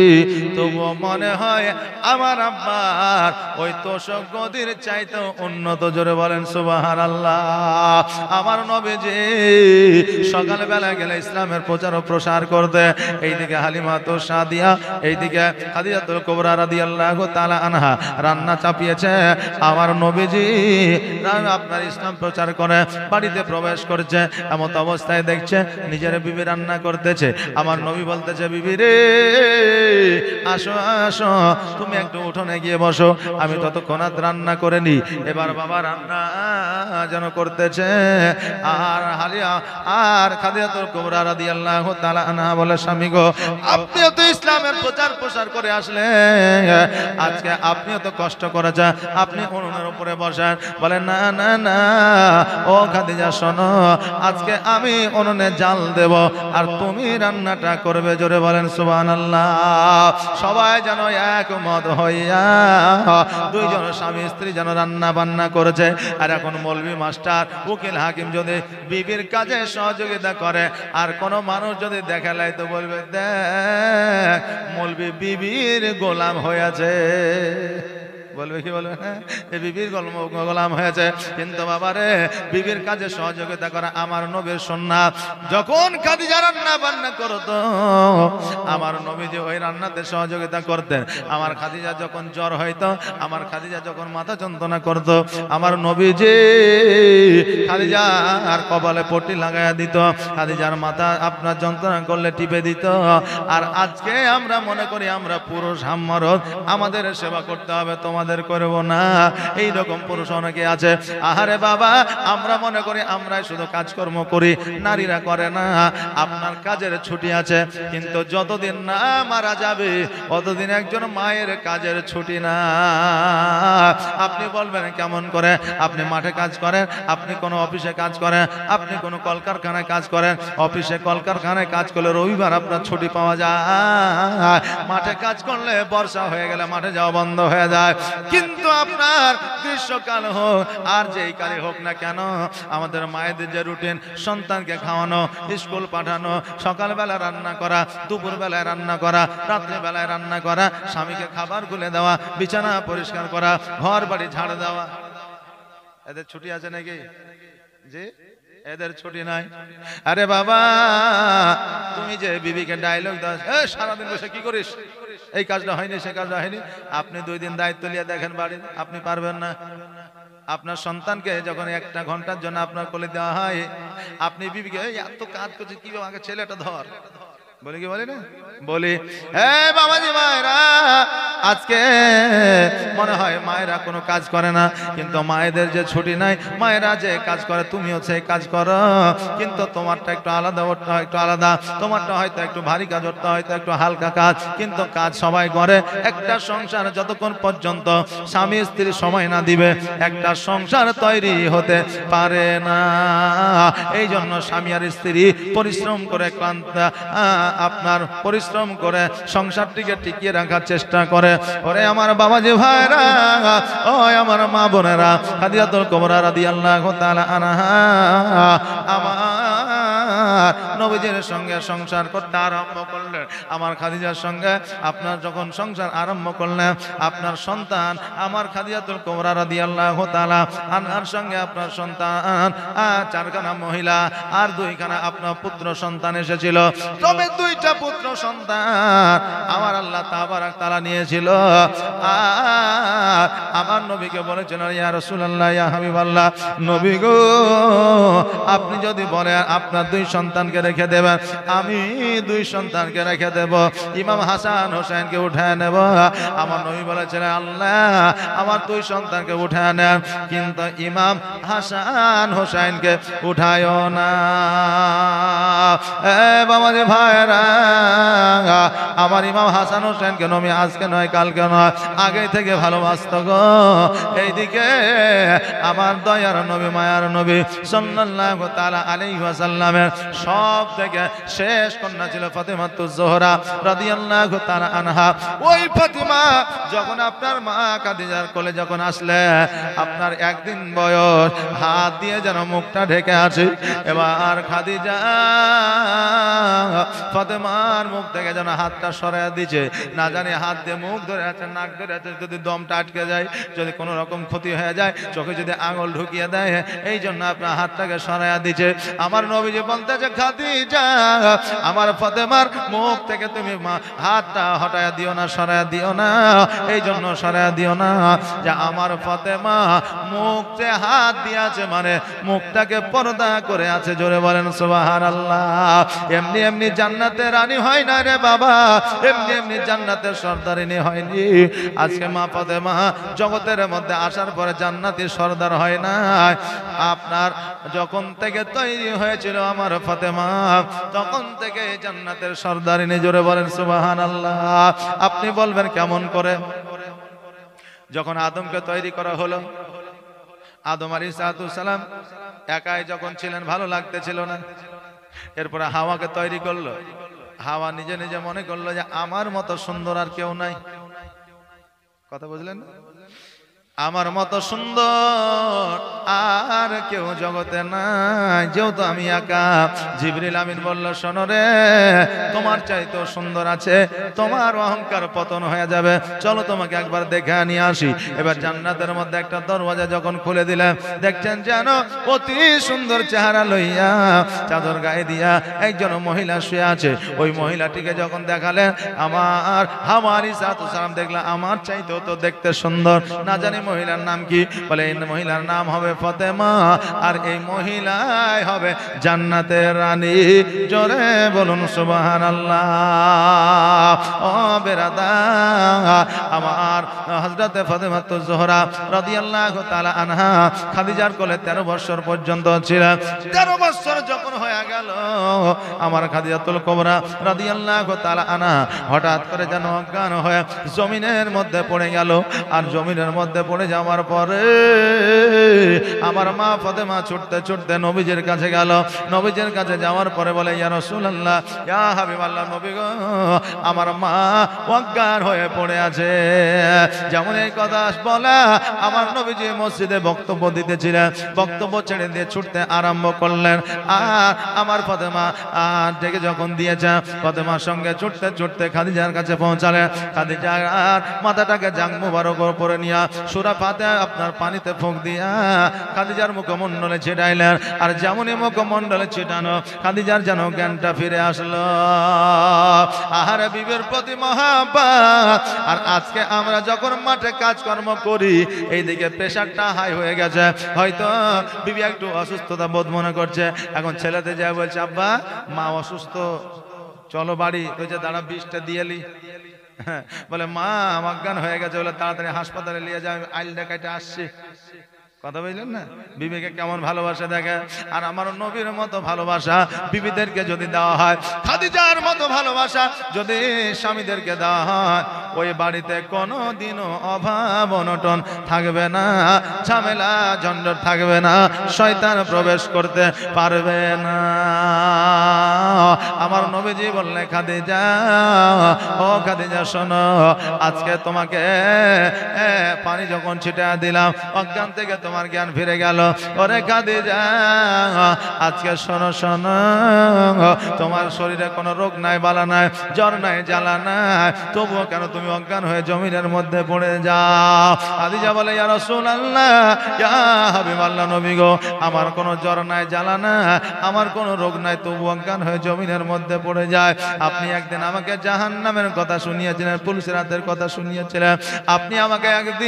তবুও মনে হয় আমার আব্বার ওই তোষক গদির চাইতে উন্নত, জোরে বলেন সুবহানাল্লাহ। আমার নবীজি সকালবেলা গেলে ইসলামের প্রচার ও প্রসার করতে, এইদিকে হালিমাতু সাদিয়া, এইদিকে খাদিজাতুল কুবরা রাদিয়াল্লাহু তাআলা আনহা রান্না চাপিয়েছে। আমার নবীজি আপনার ইসলাম প্রচার করে বাড়িতে প্রবেশ করছে, এমন অবস্থায় দেখছে নিজের বিবি রান্না করতেছে। আমার নবী বলতেছে, বিবি রে আসো আসো, তুমি একটু উঠোনে গিয়ে বসো, আমি ততক্ষণ রান্না করে নি। এবার বাবা রান্না যেন করতেছে, আর হালিয়া আর খাদিজাতুল কুবরা রাদিয়াল্লাহু তাআলা আনহা বলে, স্বামী গো, আপনিও তো ইসলামের প্রচার প্রসার করে আসলেন, আজকে আপনিও তো কষ্ট করেছেন, আপনি উনুনের উপরে বসেন। বলে, না না না ও খাদিজা শোনো, আজকে আমি উনুনে জাল দেব আর তুমি রান্নাটা করবে, জোরে বলেন সুবহানাল্লাহ। সবাই যেন একমত হইয়া দুইজন স্বামী স্ত্রী যেন রান্না বান্না করেছে। আর এখন মৌলভী মাস্টার উকিল হাকিম যদি বিবির কাজে সহযোগিতা করে, আর কোন মানুষ যদি দেখালাই তো বলবে, দেখ মৌলভী বিবির গোলাম হয়েছে, বলবে কি বলবে, এই বিবির গোলাম হয়েছে। কিন্তু বাবারে, বিবির কাজে সহযোগিতা করা আমার নবীর সুন্নাত। যখন খাদিজা রান্না বান্না করতো, আমার নবীজি ওই রান্নাতে সহযোগিতা করতেন। আমার খাদিজা যখন জ্বর হইতো, আমার খাদিজা যখন মাথা যন্ত্রণা করতো, আমার নবীজি খাদিজার কপালে পট্টি লাগাইয়া দিত, খাদিজার মাথা আপনার যন্ত্রণা করলে টিপে দিত। আর আজকে আমরা মনে করি আমরা পুরুষ হাম্মারত, আমাদের সেবা করতে হবে, তোমাদের করব না। এই রকম পুরুষ অনেকে আছে। আহারে বাবা, আমরা মনে করি আমরাই শুধু কাজকর্ম করি, নারীরা করে না। আপনার কাজের ছুটি আছে, কিন্তু যতদিন না মারা যাবে ততদিন একজন মায়ের কাজের ছুটি না। আপনি বলবেন কেমন করে? আপনি মাঠে কাজ করেন, আপনি কোনো অফিসে কাজ করেন, আপনি কোনো কলকারখানায় কাজ করেন, অফিসে কলকারখানায় কাজ করলে রবিবার আপনার ছুটি পাওয়া যায়। মাঠে কাজ করলে বর্ষা হয়ে গেলে মাঠে যাওয়া বন্ধ হয়ে যায়। কিন্তু আপনার গ্রীষ্মকাল হোক আর যেই কালে হোক না কেন, আমাদের মায়েদের যে রুটিন, সন্তানকে খাওয়ানো, স্কুল পাঠানো, সকালবেলা রান্না করা, দুপুর বেলায় রান্না করা, রাত্রিবেলায় রান্না করা, স্বামীকে খাবার গুলে দেওয়া, বিছানা পরিষ্কার করা, ঘর বাড়ি ঝাড় দেওয়া, এদের ছুটি আছে নাকি? জি, এদের ছুটি নাই। আরে বাবা, তুমি যে বিবিকে ডায়লগ দাও, সারাদিন বসে কি করিস, এই কাজটা হয়নি, সে কাজটা হয়নি, আপনি 2 দিন দায়িত্ব নিয়ে দেখেন বাড়ির, আপনি পারবেন না। আপনার সন্তানকে যখন 1 ঘন্টার জন্য আপনার কোলে দেওয়া হয়, আপনি বিবিকে এত কাজ করছে, কি আমাকে ছেলেটা ধর, বলি কি বলি না? বলি, হ্যাঁ বাবাজি মায়েরা, আজকে মনে হয় মায়েরা কোনো কাজ করে না, কিন্তু মায়েদের যে ছুটি নাই, মায়েরা যে কাজ করে তুমিও সেই কাজ করো, কিন্তু তোমারটা একটু আলাদা, ওরটা একটু আলাদা, তোমারটা হয়তো একটু ভারী কাজ, ওরটা হয়তো একটু হালকা কাজ, কিন্তু কাজ সবাই করে। একটা সংসার যতক্ষণ পর্যন্ত স্বামী স্ত্রী সময় না দিবে, একটা সংসার তৈরি হতে পারে না। এই জন্য স্বামী আর স্ত্রী পরিশ্রম করে ক্লান্ত, আপনার পরিশ্রম করে সংসারটিকে টিকিয়ে রাখার চেষ্টা করে। ওরে আমার বাবাজি ভাইরা, ও আমার মা বোনেরা, খাদিজাতুল কুবরা রাদিয়াল্লাহু তাআলা আনহা আমার নবীজির সঙ্গে সংসার করতে আরম্ভ করলেন। আমার খাদিজার সঙ্গে আপনার যখন সংসার আরম্ভ করলেন, আপনার সন্তান আমার খাদিজাতুল কুবরা রাদিয়াল্লাহু তাআলা আনহার সঙ্গে আপনার সন্তান 4খানা মহিলা আর 2খানা আপনার পুত্র সন্তান এসেছিল। তবে 2টা পুত্র সন্তান আমার আল্লাহ তাবারাক তাআলা নিয়েছিল। আমার নবীকে বলেছেন, ইয়া রাসূলুল্লাহ, ইয়া হাবিবাল্লাহ, নবী গো, আপনি যদি বলেন আপনার 2 সন্তানকে রেখে দেবেন, আমি 2 সন্তানকে রেখে দেব, ইমাম হাসান হোসেনকে উঠায় নেব। আমার নবী বলেছেন, আল্লাহ আমার 2 সন্তানকে উঠায় নেন, কিন্তু ইমাম হাসান হোসেনকে উঠায়ও না। বাবাজি ভাইরা, আমার ইমাম হাসান হোসেনকে নবী আজকে নয় কালকে নয় আগে থেকে ভালোবাসত গো। এইদিকে আমার দয়ার নবী, মায়ার নবী সাল্লাল্লাহু তাআলা আলাইহি ওয়াসাল্লামের সব থেকে শেষ কন্যা ছিল ফাতেমাতুজ জোহরা রাদিয়াল্লাহু তাআলা আনহা। ওই ফাতিমা যখন আপনার মা খাদিজার কোলে যখন আসলে, আপনার একদিন বয়স, হাত দিয়ে যেন মুখটা ঢেকে আছে। এবার খাদিজা ফাতেমার মুখ থেকে যেন হাতটা সরাইয়া দিচ্ছে, না জানি হাত দিয়ে মুখ ধরে আছে, নাক ধরে আছে, যদি দমটা আটকে যায়, যদি কোনো রকম ক্ষতি হয়ে যায়, চোখে যদি আঙুল ঢুকিয়ে দেয়, এই জন্য আপনার হাতটাকে সরাইয়া দিচ্ছে। আমার নবীজি বলতেছে, খাদিজা আমার ফাতেমার মুখ থেকে তুমি হাতটা হটাইয়া দিও না, সরাইয়া দিও না, এই জন্য সরাইয়া দিও না যে আমার ফাতেমা মুখে হাত দিয়েছে, মানে মুখটাকে পর্দা করে আছে। জোরে বলেন সুবহানাল্লাহ। এমনি এমনি জান্নাতের রানী হয় না রে বাবা, এমনি এমনি জান্নাতের সর্দারিনী হয়নি। আজকে মা ফাতেমা জগতের মধ্যে আসার পরে জান্নাতি সর্দার হয় না, আপনার যখন থেকে তৈরি হয়েছিল আমার ফাতেমা, তখন থেকে জান্নাতের সর্দারিনী। জোরে বলেন সুবহানাল্লাহ। আপনি বলবেন কেমন করে? যখন আদমকে তৈরি করা হলো, আদম আলাইহিস সালাম একাই যখন ছিলেন, ভালো লাগতেছিল না। এরপরে হাওয়াকে তৈরি করলো। হাওয়া নিজে নিজে মনে করলো যে আমার মতো সুন্দর আর কেউ নাই। কথা বুঝলেন? আমার মতো সুন্দর আর কেউ জগতে নাই, যেহেতু আমি একা। জিবরিল আমিন বলল, শোনো রে, তোমার চাইতেও সুন্দর আছে, তোমার অহংকার পতন হয়ে যাবে, চলো তোমাকে একবার দেখে নিয়ে আসি। এবার জান্নাতের মধ্যে একটা দরওয়াজা যখন খুলে দিলেন, দেখছেন যেন অতি সুন্দর চেহারা লইয়া চাদর গায়ে দিয়া একজন মহিলা শুয়ে আছে। ওই মহিলাটিকে যখন দেখালেন, আমার হাওয়া আলাইহিস সালাম দেখলাম আমার চাইতেও তো দেখতে সুন্দর, না জানি মহিলার নাম কি? বলে এই মহিলার নাম হবে ফাতেমা, আর এই মহিলাই হবে জান্নাতের রানী। জোরে বলুন সুবহানাল্লাহ। ও বেরাদার, আমার হযরতে ফাতেমাতুজ জোহরা রাদিয়াল্লাহু তাআলা আনহা খাদিজার কোলে 13 বছর পর্যন্ত ছিলেন। 13 বছর যখন হয়ে গেল, আমার খাদিজাতুল কুবরা রাদিয়াল্লাহু তাআলা আনহা হঠাৎ করে যেন অজ্ঞান হয়ে জমিনের মধ্যে পড়ে গেল। আর জমিনের মধ্যে পড়ে যাওয়ার পরে আমার মা ফাতেমা ছুটতে ছুটতে নবীজির কাছে গেল। নবীজির কাছে যাওয়ার পরে বলে, ইয়া রাসূলুল্লাহ, ইয়া হাবিবাল্লাহ, নবী গো, আমার মা অজ্ঞান হয়ে পড়ে আছে। যেমন এই কথা বলা, আমার নবীজি মসজিদে বক্তব্য দিতেছিলেন, বক্তব্য ছেড়ে দিয়ে ছুটতে আরম্ভ করলেন। আর আমার ফাতেমা ডেকে যখন দিয়েছে, ফাতেমার সঙ্গে ছুটতে ছুটতে খাদিজার কাছে পৌঁছালেন। খাদিজার মাথাটাকে জাং মুবারক উপরে নিয়ে সূরা ফাতিহা আপনার পানিতে ফুঁক দিয়া খাদিজার মুখমণ্ডলে ছিটাইলেন। আর যেমনই মুখমণ্ডলে ছিটানো, খাদিজার যেন জ্ঞানটা ফিরে আসলো। আহারে বিবির প্রতি মহাব্বত। আর আজকে আমরা যখন মাঠে কাজকর্ম করি, এইদিকে প্রেশারটা হাই হয়ে গেছে, হয়তো বিবি একটু অসুস্থতা বোধ মনে করছে। এখন ছেলেতে যায় বলছে, আব্বা মা অসুস্থ, চলো বাড়ি। ওই যে দাঁড়া 20টা দিয়েলি। বলে মা অজ্ঞান হয়ে গেছে, বলে তাড়াতাড়ি হাসপাতালে নিয়ে যায়, আমি আইল দেখাইতে আসছি। কথা বললেন না? বিবিকে কেমন ভালোবাসা দেখে। আর আমার নবীর মতো ভালোবাসা বিবিদেরকে যদি দেওয়া হয়, খাদিজার মতো ভালোবাসা যদি স্বামীদেরকে দেওয়া হয়, ওই বাড়িতে কোনোদিনও অভাব অনটন থাকবে না, ঝামেলা ঝঞ্ঝট থাকবে না, শয়তান প্রবেশ করতে পারবে না। আমার নবীজি বললে, খাদিজা, ও খাদিজা শোনো, আজকে তোমাকে পানি যখন ছিটা দিলাম, অজ্ঞান থেকে তোমার জ্ঞান ফিরে গেল। ওরে খাদিজা, আজকে শোনো শোনো, তোমার শরীরে কোনো রোগ নাই, বালা নাই, জ্বর নাই, জ্বালা নাই, তবুও কেন তুমি অজ্ঞান হয়ে জমিনের মধ্যে পড়ে যাও? খাদিজা বলে, ইয়া রাসূলুল্লাহ, ইয়া হাবিবাল্লাহ, নবী গো, আমার কোনো জ্বর নাই, জ্বালা নাই, আমার কোনো রোগ নাই, তবু অজ্ঞান হয়ে জমিনের মধ্যে পড়ে যায়। আপনি একদিন আমাকে জাহান্নামের কথা শুনিয়েছিলেন, পুলসিরাতের কথা শুনিয়েছিলেন। আপনি আমাকে একদিন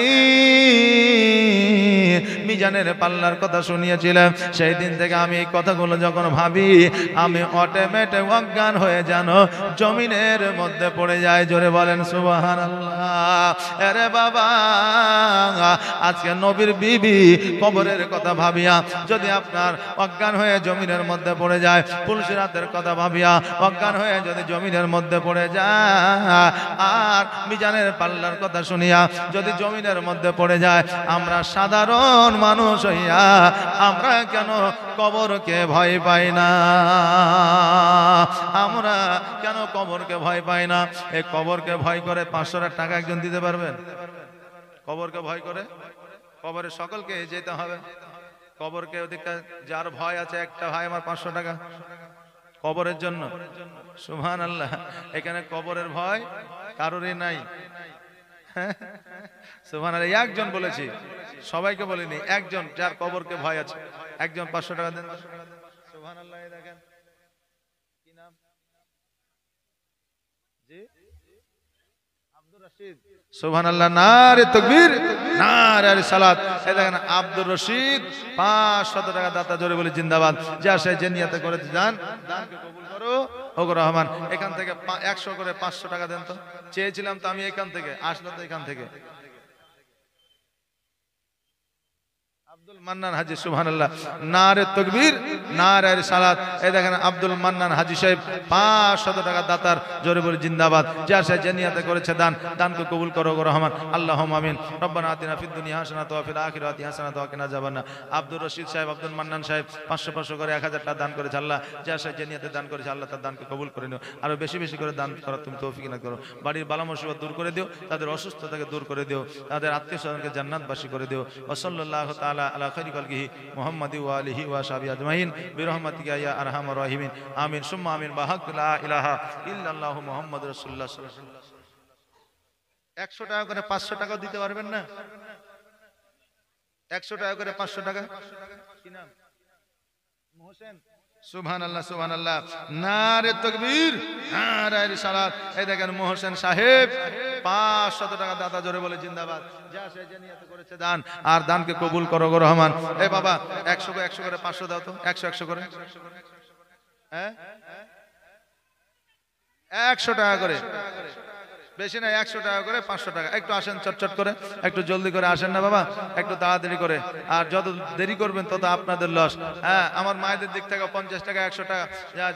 মিজানের পাল্লার কথা শুনিয়েছিলেন। সেই দিন থেকে আমি এই কথাগুলো যখন ভাবি, আমি অটোমেটিক অজ্ঞান হয়ে যেন জমিনের মধ্যে পড়ে যায়। জোরে বলেন সুবহানাল্লাহ। আরে বাবা, আজকে নবীর বিবি কবরের কথা ভাবিয়া যদি আপনার অজ্ঞান হয়ে জমিনের মধ্যে পড়ে যায়, পুলসিরাতের কথা ভাবিয়া অজ্ঞান হয়ে যদি জমিনের মধ্যে পড়ে যায়, আর মিজানের পাল্লার কথা শুনিয়া যদি জমিনের মধ্যে পড়ে যায়, আমরা সাধারণ মানুষ হইয়া আমরা কেন কবরকে ভয় পাই না? আমরা কেন কবরকে ভয় পাই না? এই কবরকে ভয় করে 500 টাকা একজন দিতে পারবেন? কবরকে ভয় করে কবরে সকলকে যেতে হবে। কবরকে ওদিকে যার ভয় আছে, একটা ভাই আমার 500 টাকা কবরের জন্য। সুবহানাল্লাহ। এখানে কবরের ভয় কারোরই নাই। সুবহানাল্লাহ। একজন বলেছি, সবাইকে বলিনি, একজন যার কবরকে ভয় আছে, একজন 500 টাকা দেন। সুবহানাল্লাহ। দেখেন কি নাম? জি, আব্দুর রশিদ। সুবহানাল্লাহ। নারে তাকবীর, নারে রিসালাত। এই দেখেন আব্দুর রশিদ 500 টাকা দাতা, জোরে বলি জিন্দাবাদ। যা সে যে নিয়তে করেছে যান, দানকে কবুল করো ওগো রহমান। এখান থেকে 100 করে 500 টাকা দেন তো। চেয়েছিলাম তো আমি এখান থেকে, আসলো তো এখান থেকে। আব্দুল মান্নান হাজি। সুবহানাল্লাহ। নারে তাকবীর, নারে রিসালাত। এই দেখেন আব্দুল মান্নান হাজি সাহেব 500 টাকা দাতার, জোরে বলি জিন্দাবাদ। যা সে যে নিয়তে করেছে দান, দানকে কবুল করো গো রহমান। আল্লাহুম্মা আমিন। রব্বানা আতিনা ফিদ দুনিয়া হাসানাতাও ওয়া ফিল আখিরাতি হাসানাতাও ওয়া কিনা আযাবান্নার। আব্দুর রশিদ সাহেব, আব্দুল মান্নান সাহেব 500 করে 1000 টাকা দান করেছে। আল্লাহ যা সে যে নিয়তে দান করেছে, আল্লাহ তার দানকে কবুল করে নিও। আরো বেশি বেশি করে দান করার তুমি তৌফিক না করো। বাড়ির বালা মুসিবত দূর করে দিও, তাদের অসুস্থতাকে দূর করে দিও, তাদের আত্মীয় স্বজনকে জান্নাতবাসী করে দিও। ওয়া সাল্লাল্লাহু তাআলা আলা খাইরি খালকিহি মুহাম্মাদি ওয়া আলিহি ওয়া সাহবিহি আজমাইন বিরহমাতিকা ইয়া আরহামার রাহিমিন। আমিন সুম্মা আমিন। বাহাক লা ইলাহা ইল্লাল্লাহু মুহাম্মাদুর রাসূলুল্লাহ সাল্লাল্লাহু আলাইহি ওয়াসাল্লাম। 100 টাকা করে 500 টাকাও দিতে পারবেন না? 100 টাকা করে 500 টাকা। কি নাম? মোহসেন। সুবহানাল্লাহ, সুবহানাল্লাহ। নারে তাকবীর, নারে রিসালাত। এই দেখেন মোহসেন সাহেব 500 টাকা দাতা, জোরে বলে জিন্দাবাদ। যা সে যে নিয়ত করেছে দান, আর দানকে কবুল করো গো রহমান। এই বাবা 100 করে 500 দাও তো। 100 করে, হ্যাঁ 100 টাকা করে, বেশি না, 100 টাকা করে 500 টাকা। একটু আসেন চটচট করে, একটু জলদি করে আসেন না বাবা, একটু তাড়াতাড়ি করে। আর যত দেরি করবেন তত আপনাদের লস। হ্যাঁ, আমার মায়েদের দিক থেকে 50 টাকা 100 টাকা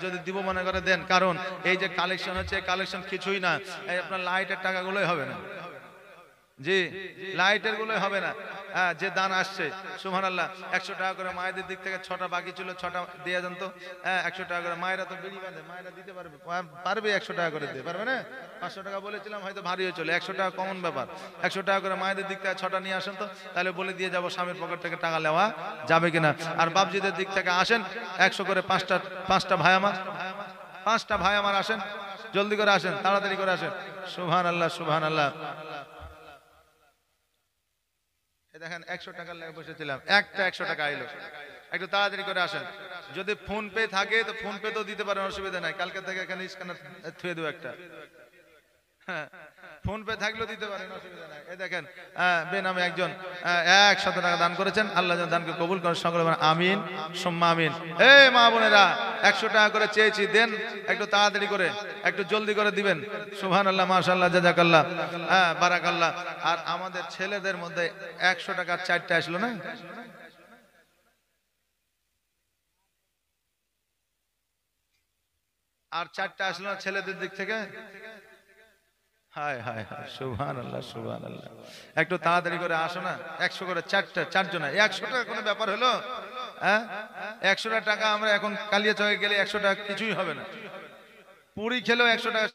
যদি দিব মনে করে দেন। কারণ এই যে কালেকশন হচ্ছে, কালেকশন কিছুই না, এই আপনার লাইটের টাকাগুলোই হবে না। জি, লাইটের গুলোই হবে না। হ্যাঁ, যে দান আসছে সুবহানাল্লাহ। 100 টাকা করে মায়েদের দিক থেকে 6টা বাকি ছিল, 6টা দিয়ে দেন তো। হ্যাঁ, 100 টাকা করে। মায়েরা তো বেড়ি বাঁধে, মায়েরা দিতে পারবে, পারবে 100 টাকা করে দিতে পারবে না? 500 টাকা বলেছিলাম, হয়তো ভারী হয়ে চলে। 100 টাকা কমন ব্যাপার। 100 টাকা করে মায়েদের দিক থেকে 6টা নিয়ে আসেন তো, তাহলে বলে দিয়ে যাবো স্বামীর পকেট থেকে টাকা নেওয়া যাবে কিনা। আর বাপজিদের দিক থেকে আসেন 100 করে 5টা ভাই আমার, 5টা ভাই আমার আসেন, জলদি করে আসেন, তাড়াতাড়ি করে আসেন। সুবহানাল্লাহ, সুবহানাল্লাহ। দেখেন 100 টাকার লেগে বসেছিলাম, একটা 100 টাকা আইলো। একটু তাড়াতাড়ি করে আসেন। যদি ফোন পে থাকে তো ফোন পে তো দিতে পারেন, অসুবিধা নাই। কালকে থেকে এখানে স্ক্যানার থুয়ে দেবো একটা। হ্যাঁ, ফোন পে থাকলেও দিতে পারেন, অসুবিধা নাই। এই দেখেন বেনামে একজন 100 টাকা দান করেছেন। আল্লাহ যেন দানকে কবুল করেন, সকলে বলেন আমিন সুম্মা আমিন। এই মা বোনেরা 100 টাকা করে চেয়েছি, দেন একটু তাড়াতাড়ি করে, একটু জলদি করে দিবেন। সুবহানাল্লাহ, মাশাআল্লাহ, জাযাকাল্লাহ, হ্যাঁ বারাকাল্লাহ। আর আমাদের ছেলেদের মধ্যে 100 টাকার 4টা আসলো না? আর 4টা আসলো না ছেলেদের দিক থেকে? হায় হায় হায়, সুবহানাল্লাহ, সুবহানাল্লাহ। একটু তাড়াতাড়ি করে আসো না। 100 করে 4টা, 4 জন। 100 টাকা কোনো ব্যাপার হলো? হ্যাঁ, 100 টাকা আমরা এখন কালিয়াচকে গেলে 100 টাকা কিছুই হবে না। পুরি খেলেও 100 টাকা।